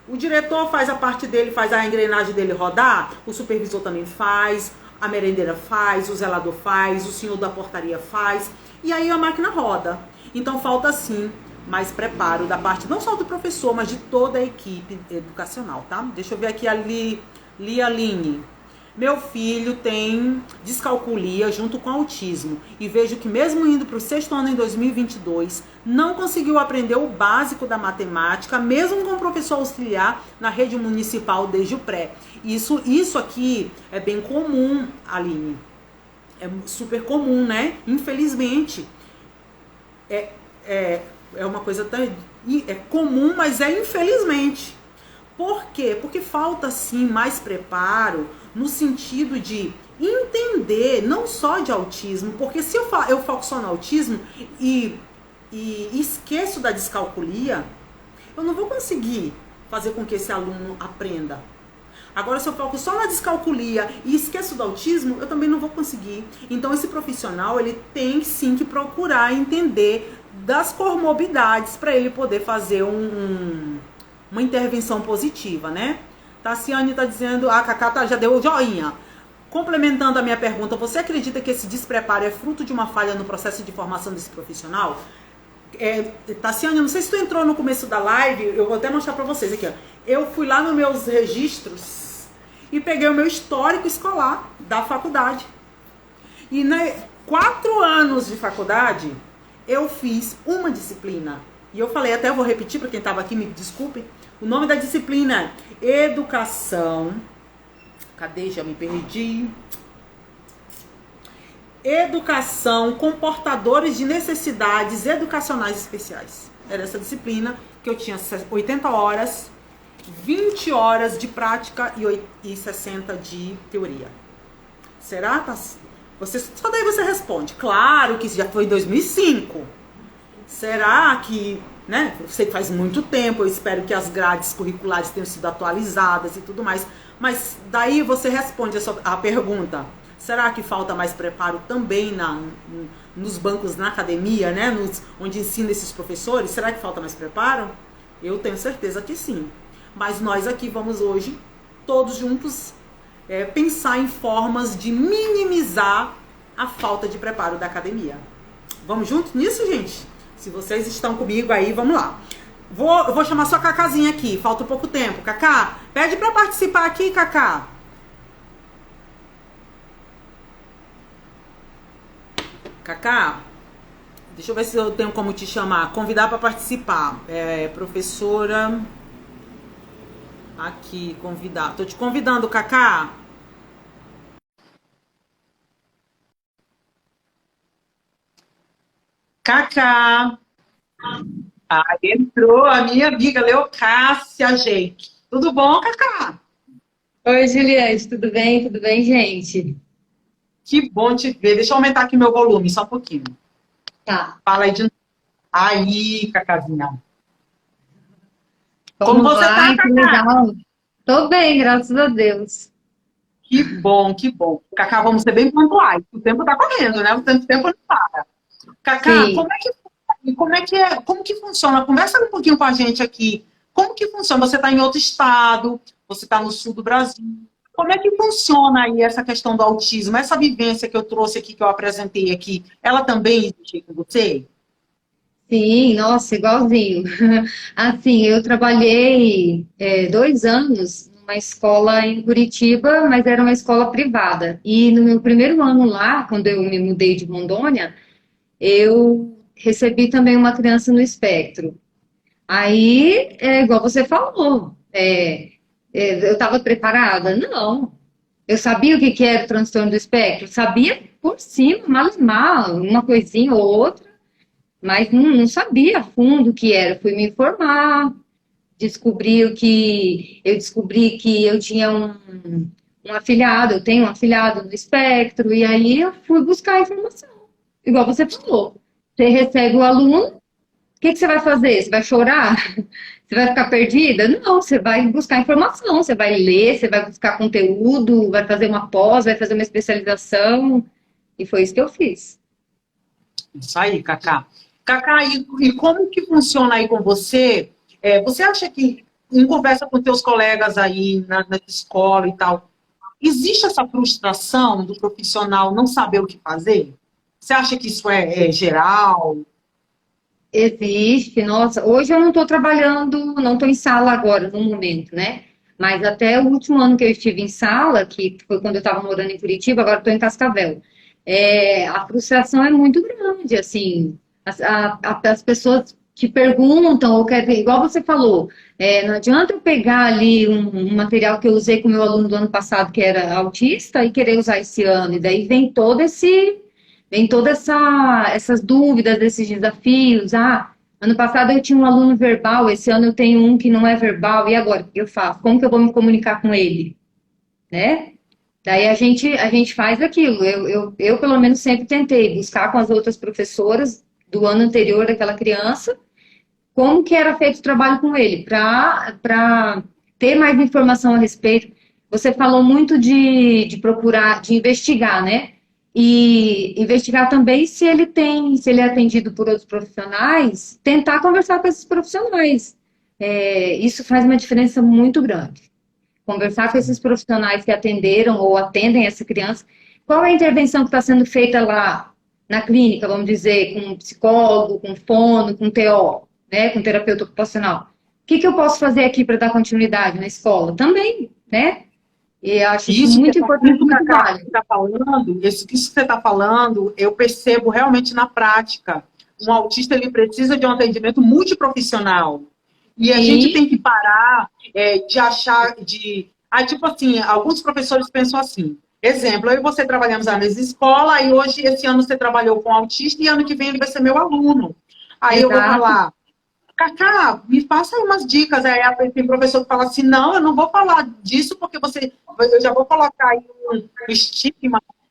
o diretor faz a parte dele, faz a engrenagem dele rodar, o supervisor também faz, a merendeira faz, o zelador faz, o senhor da portaria faz, e aí a máquina roda. Então falta sim mais preparo da parte não só do professor, mas de toda a equipe educacional, tá? Deixa eu ver aqui a Lialine. Meu filho tem descalculia junto com autismo e vejo que mesmo indo para o 6º ano em 2022, não conseguiu aprender o básico da matemática, mesmo com o professor auxiliar na rede municipal desde o pré. Isso aqui é bem comum, Aline. É super comum, né? Infelizmente. É uma coisa tão... É comum, mas é infelizmente. Por quê? Porque falta sim mais preparo no sentido de entender, não só de autismo, porque se eu foco só no autismo e esqueço da descalculia, eu não vou conseguir fazer com que esse aluno aprenda. Agora, se eu foco só na descalculia e esqueço do autismo, eu também não vou conseguir. Então, esse profissional, ele tem sim que procurar entender das comorbidades para ele poder fazer uma intervenção positiva, né? Tassiane tá dizendo, a Cacá já deu o joinha. Complementando a minha pergunta, você acredita que esse despreparo é fruto de uma falha no processo de formação desse profissional? Tassiane, eu não sei se tu entrou no começo da live, eu vou até mostrar pra vocês aqui, ó. Eu fui lá nos meus registros e peguei o meu histórico escolar da faculdade. E 4 anos de faculdade, eu fiz uma disciplina. E eu falei, até eu vou repetir para quem estava aqui, me desculpe. O nome da disciplina é Educação. Cadê? Já me perdi. Educação, comportadores de necessidades educacionais especiais. Era essa disciplina que eu tinha 80 horas, 20 horas de prática e 60 de teoria. Será? Só daí você responde. Claro que isso já foi em 2005. Será que, né? Eu sei que faz muito tempo, eu espero que as grades curriculares tenham sido atualizadas e tudo mais. Mas daí você responde a pergunta. Será que falta mais preparo também nos bancos na academia, né? Onde ensina esses professores? Será que falta mais preparo? Eu tenho certeza que sim. Mas nós aqui vamos hoje, todos juntos, pensar em formas de minimizar a falta de preparo da academia. Vamos juntos nisso, gente? Se vocês estão comigo aí, vamos lá. vou chamar sua Cacazinha aqui, falta pouco tempo. Cacá, pede pra participar aqui, Cacá. Cacá, deixa eu ver se eu tenho como te chamar. Convidar pra participar. Professora. Aqui, convidar. Tô te convidando, Cacá. Cacá. Ah, entrou a minha amiga Leocássia, gente. Tudo bom, Cacá? Oi, Juliette, tudo bem? Tudo bem, gente? Que bom te ver. Deixa eu aumentar aqui meu volume, só um pouquinho. Tá. Fala aí de novo. Aí, Cacazinha. Como Como você tá, vai? Que Cacá? legal. Tô bem, graças a Deus. Que bom, que bom. Cacá, vamos ser bem pontuais. O tempo tá correndo, né? O tempo não para. Cacá, Sim, como que funciona? Conversa um pouquinho com a gente aqui. Como que funciona? Você está em outro estado, você está no sul do Brasil. Como é que funciona aí essa questão do autismo? Essa vivência que eu trouxe aqui, que eu apresentei aqui, ela também existe com você? sim, nossa, igualzinho. Assim, eu trabalhei 2 anos numa escola em Curitiba, mas era uma escola privada. E no meu primeiro ano lá, quando eu me mudei de Rondônia, eu recebi também uma criança no espectro. Aí, igual você falou, eu estava preparada? Não. Eu sabia o que que era o transtorno do espectro? Sabia por cima, mal e mal, uma coisinha ou outra, mas não sabia a fundo o que era. Fui me informar, descobri que eu tinha um afilhado, eu tenho um afilhado no espectro, e aí eu fui buscar informação. Igual você falou, você recebe o aluno, o que que você vai fazer? Você vai chorar? Você vai ficar perdida? Não, você vai buscar informação, você vai ler, você vai buscar conteúdo, vai fazer uma pós, vai fazer uma especialização. E foi isso que eu fiz. Isso aí, Cacá. Cacá, e como que funciona aí com você? Você acha que, em conversa com teus colegas aí na escola e tal, existe essa frustração do profissional não saber o que fazer? Você acha que isso é geral? Existe, nossa, hoje eu não estou trabalhando, não estou em sala agora, no momento, né? Mas até o último ano que eu estive em sala, que foi quando eu estava morando em Curitiba, agora estou em Cascavel. A frustração é muito grande, assim, as pessoas te perguntam, ou querem, igual você falou, não adianta eu pegar ali um material que eu usei com o meu aluno do ano passado, que era autista, e querer usar esse ano, e daí vem essas dúvidas, esses desafios. Ah, ano passado eu tinha um aluno verbal, esse ano eu tenho um que não é verbal, e agora o que eu faço? Como que eu vou me comunicar com ele? Né? Daí a gente faz aquilo. Eu, pelo menos, sempre tentei buscar com as outras professoras do ano anterior daquela criança como que era feito o trabalho com ele, para ter mais informação a respeito. Você falou muito de procurar, de investigar, né? E investigar também se ele é atendido por outros profissionais, tentar conversar com esses profissionais. Isso faz uma diferença muito grande. Conversar com esses profissionais que atenderam ou atendem essa criança. Qual é a intervenção que está sendo feita lá na clínica, vamos dizer, com um psicólogo, com fono, com TO, né, com terapeuta ocupacional? O que que eu posso fazer aqui para dar continuidade na escola? Também, né? E eu acho isso Isso que muito importante, muito válido. está falando, isso que você está falando, eu percebo realmente na prática. Um autista ele precisa de um atendimento multiprofissional. E a gente Sim, tem que parar de achar de. Ah, tipo assim, alguns professores pensam assim. Exemplo, eu e você trabalhamos na mesma escola, e hoje, esse ano, você trabalhou com autista, e ano que vem ele vai ser meu aluno. Aí eu vou exato, falar, Cacá, me passa aí umas dicas. Aí tem professor que fala assim, não, eu não vou falar disso porque eu já vou colocar aí um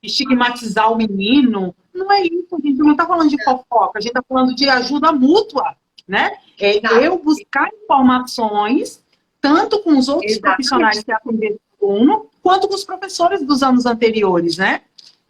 estigmatizar o menino. Não é isso, a gente não está falando de fofoca, a gente está falando de ajuda mútua, né? exato, Eu buscar informações, tanto com os outros profissionais exatamente. que atendem o aluno, quanto com os professores dos anos anteriores, né?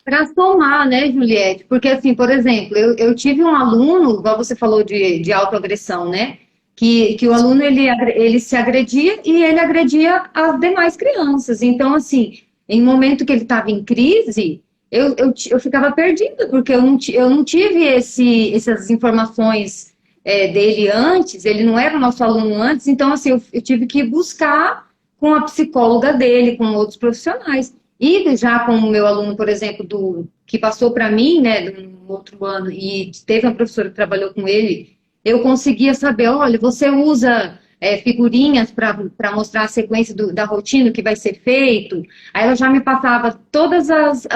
Para somar, né, Juliette? Porque, assim, por exemplo, eu tive um aluno, igual você falou de autoagressão, né? Que o aluno ele se agredia e ele agredia as demais crianças. Então, assim, em momento que ele estava em crise, eu ficava perdida, porque eu não tive essas informações dele antes, ele não era nosso aluno antes, então assim, eu tive que buscar com a psicóloga dele, com outros profissionais. E já com o meu aluno, por exemplo, que passou para mim, né, no outro ano, e teve uma professora que trabalhou com ele, eu conseguia saber, olha, você usa figurinhas para mostrar a sequência da rotina que vai ser feito. Aí ela já me passava todas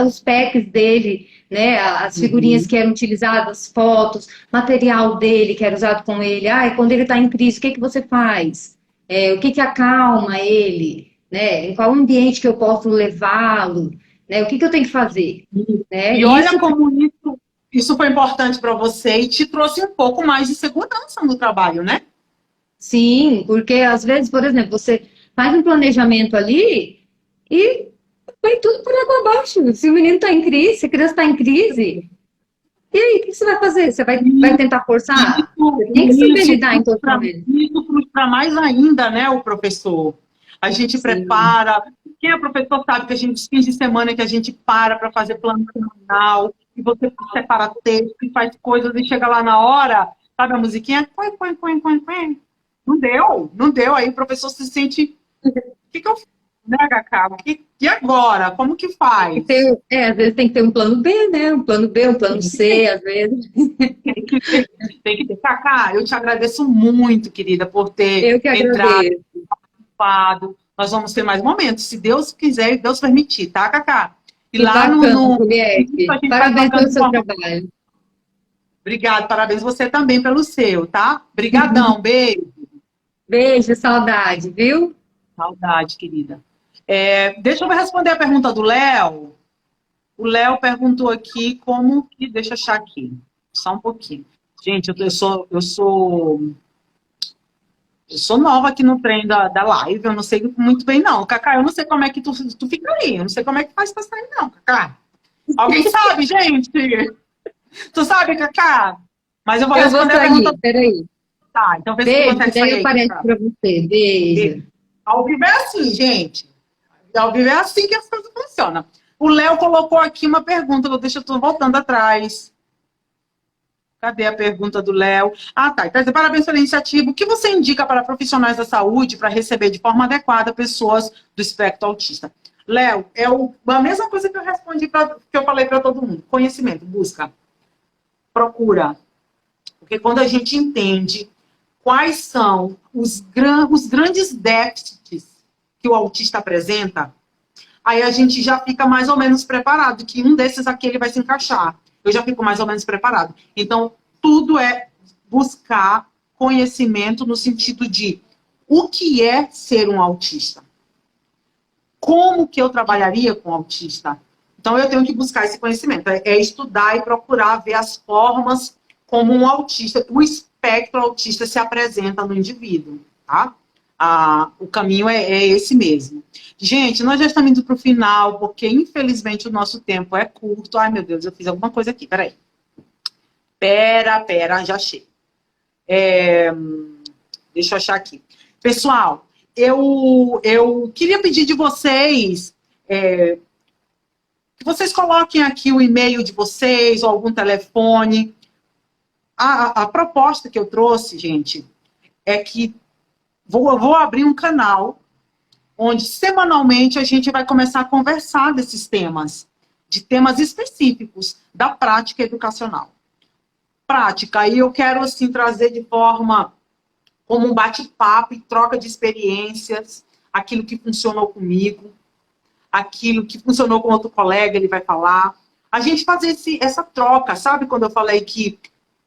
os packs dele, né, as figurinhas que eram utilizadas, fotos, material dele que era usado com ele. Ah, e quando ele está em crise, o que que você faz? O que que acalma ele? Né? Em qual ambiente que eu posso levá-lo? Né? O que que eu tenho que fazer? Né? E olha como isso foi importante para você e te trouxe um pouco mais de segurança no trabalho, né? Sim, porque às vezes, por exemplo, você faz um planejamento ali e vai tudo por água abaixo. Se o menino está em crise, se a criança está em crise, e aí, o que você vai fazer? Você vai tentar forçar? Você tem que saber lidar em todo momento. Isso frustra mais ainda, né, o professor. A gente Sim. prepara. Quem é professor sabe que a gente, fins de semana, que a gente para fazer plano semanal, e você separa texto, e faz coisas, e chega lá na hora, sabe a musiquinha? Não deu. Aí o professor se sente. O que eu fiz, né, Cacá? E agora? Como que faz? Às vezes tem que ter um plano B, né? Um plano B, um plano C, às vezes. Tem que ter. Cacá, eu te agradeço muito, querida, por ter entrado, participado. Nós vamos ter mais momentos, se Deus quiser e Deus permitir, tá, Cacá? E lá no Juliette, parabéns pelo seu trabalho. Obrigada, parabéns você também pelo seu, tá? Obrigadão, beijo. Beijo, saudade, viu? Saudade, querida. Deixa eu responder a pergunta do Léo. O Léo perguntou aqui como que... Deixa eu achar aqui. Só um pouquinho. Gente, eu sou nova aqui no trem da live, eu não sei muito bem, não. Cacá, eu não sei como é que tu fica aí. Eu não sei como é que faz pra sair, não, Cacá. Alguém sabe, gente? Tu sabe, Cacá? Mas eu vou responder a pergunta. Peraí. Tá, então vê se Beijo, você consegue sair. Daí eu apareço pra você. Beijo. Ao vivo é assim, gente. Ao vivo é assim que as coisas funcionam. O Léo colocou aqui uma pergunta, deixa eu tô voltando atrás. Cadê a pergunta do Léo? Ah, tá. Então, parabéns pela iniciativa. O que você indica para profissionais da saúde para receber de forma adequada pessoas do espectro autista? Léo, a mesma coisa que eu respondi, que eu falei para todo mundo. Conhecimento, busca, procura. Porque quando a gente entende quais são os grandes déficits que o autista apresenta, aí a gente já fica mais ou menos preparado, que um desses aqui ele vai se encaixar. Eu já fico mais ou menos preparado. Então, tudo é buscar conhecimento no sentido de o que é ser um autista. Como que eu trabalharia com autista? Então, eu tenho que buscar esse conhecimento. É estudar e procurar ver as formas como um autista, o espectro autista se apresenta no indivíduo, tá? O caminho é esse mesmo. Gente, nós já estamos indo para o final, porque infelizmente o nosso tempo é curto. Ai, meu Deus, eu fiz alguma coisa aqui, peraí. Pera, já achei. Deixa eu achar aqui. Pessoal, eu queria pedir de vocês que vocês coloquem aqui o e-mail de vocês ou algum telefone. A proposta que eu trouxe, gente, é que vou abrir um canal onde semanalmente a gente vai começar a conversar desses temas, de temas específicos da prática educacional. Prática, aí eu quero assim trazer de forma como um bate-papo e troca de experiências, aquilo que funcionou comigo, aquilo que funcionou com outro colega, ele vai falar. A gente fazer essa troca, sabe quando eu falei que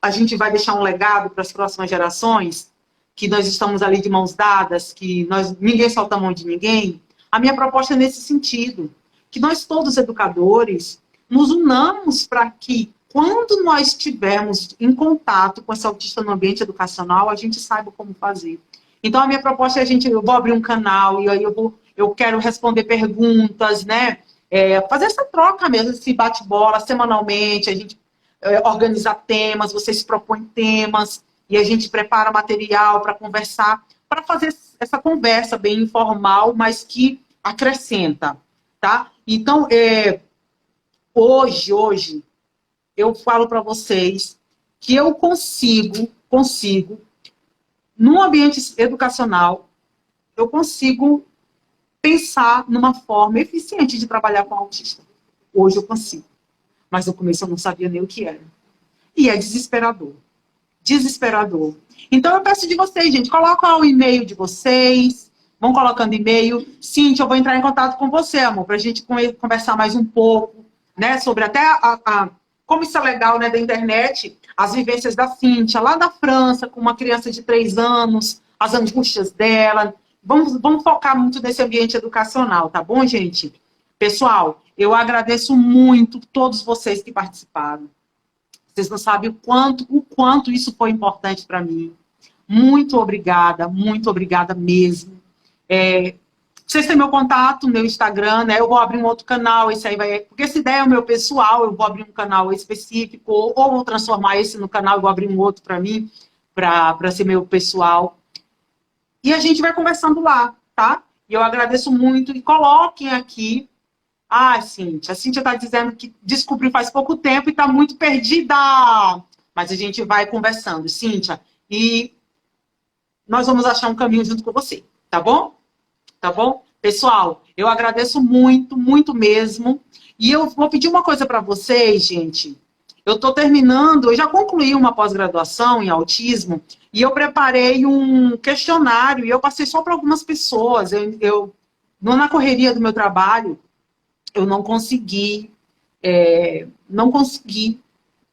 a gente vai deixar um legado para as próximas gerações? Que nós estamos ali de mãos dadas, que ninguém solta a mão de ninguém. A minha proposta é nesse sentido, que nós todos educadores nos unamos para que, quando nós estivermos em contato com esse autista no ambiente educacional, a gente saiba como fazer. Então, a minha proposta é eu vou abrir um canal, e aí eu quero responder perguntas, né? Fazer essa troca mesmo, esse bate-bola semanalmente, a gente organizar temas, vocês propõem temas, e a gente prepara material para conversar, para fazer essa conversa bem informal, mas que acrescenta, tá? Então, hoje, eu falo para vocês que eu consigo consigo, num ambiente educacional, eu consigo pensar numa forma eficiente de trabalhar com autista. Hoje eu consigo. Mas no começo eu não sabia nem o que era. E é desesperador. Desesperador. Então eu peço de vocês, gente, coloca o e-mail de vocês, vão colocando e-mail. Cíntia, eu vou entrar em contato com você, amor, para a gente conversar mais um pouco, né, sobre até como isso é legal, né, da internet, as vivências da Cíntia, lá da França, com uma criança de 3 anos, as angústias dela. Vamos focar muito nesse ambiente educacional, tá bom, gente? Pessoal, eu agradeço muito todos vocês que participaram. Vocês não sabem o quanto isso foi importante para mim. Muito obrigada mesmo. Vocês têm meu contato, meu Instagram, né? Eu vou abrir um outro canal, esse aí vai... Porque essa ideia é o meu pessoal, eu vou abrir um canal específico, ou vou transformar esse no canal e vou abrir um outro para mim, para ser meu pessoal. E a gente vai conversando lá, tá? E eu agradeço muito. E coloquem aqui... Ah, Cíntia. A Cíntia está dizendo que descobriu faz pouco tempo e está muito perdida. Mas a gente vai conversando, Cíntia. E nós vamos achar um caminho junto com você, tá bom? Tá bom? Pessoal, eu agradeço muito, muito mesmo. E eu vou pedir uma coisa para vocês, gente. Eu estou terminando, eu já concluí uma pós-graduação em autismo e eu preparei um questionário e eu passei só para algumas pessoas. Na correria do meu trabalho, eu não consegui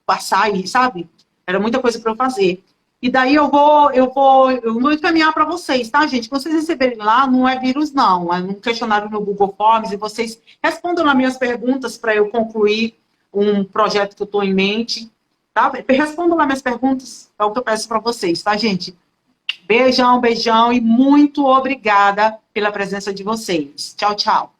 passar aí, sabe? Era muita coisa para eu fazer. E daí eu vou encaminhar para vocês, tá, gente? Quando vocês receberem lá, não é vírus, não. É um questionário no Google Forms e vocês respondam as minhas perguntas para eu concluir um projeto que eu estou em mente, tá? Respondam lá minhas perguntas, é o que eu peço para vocês, tá, gente? Beijão, beijão e muito obrigada pela presença de vocês. Tchau, tchau.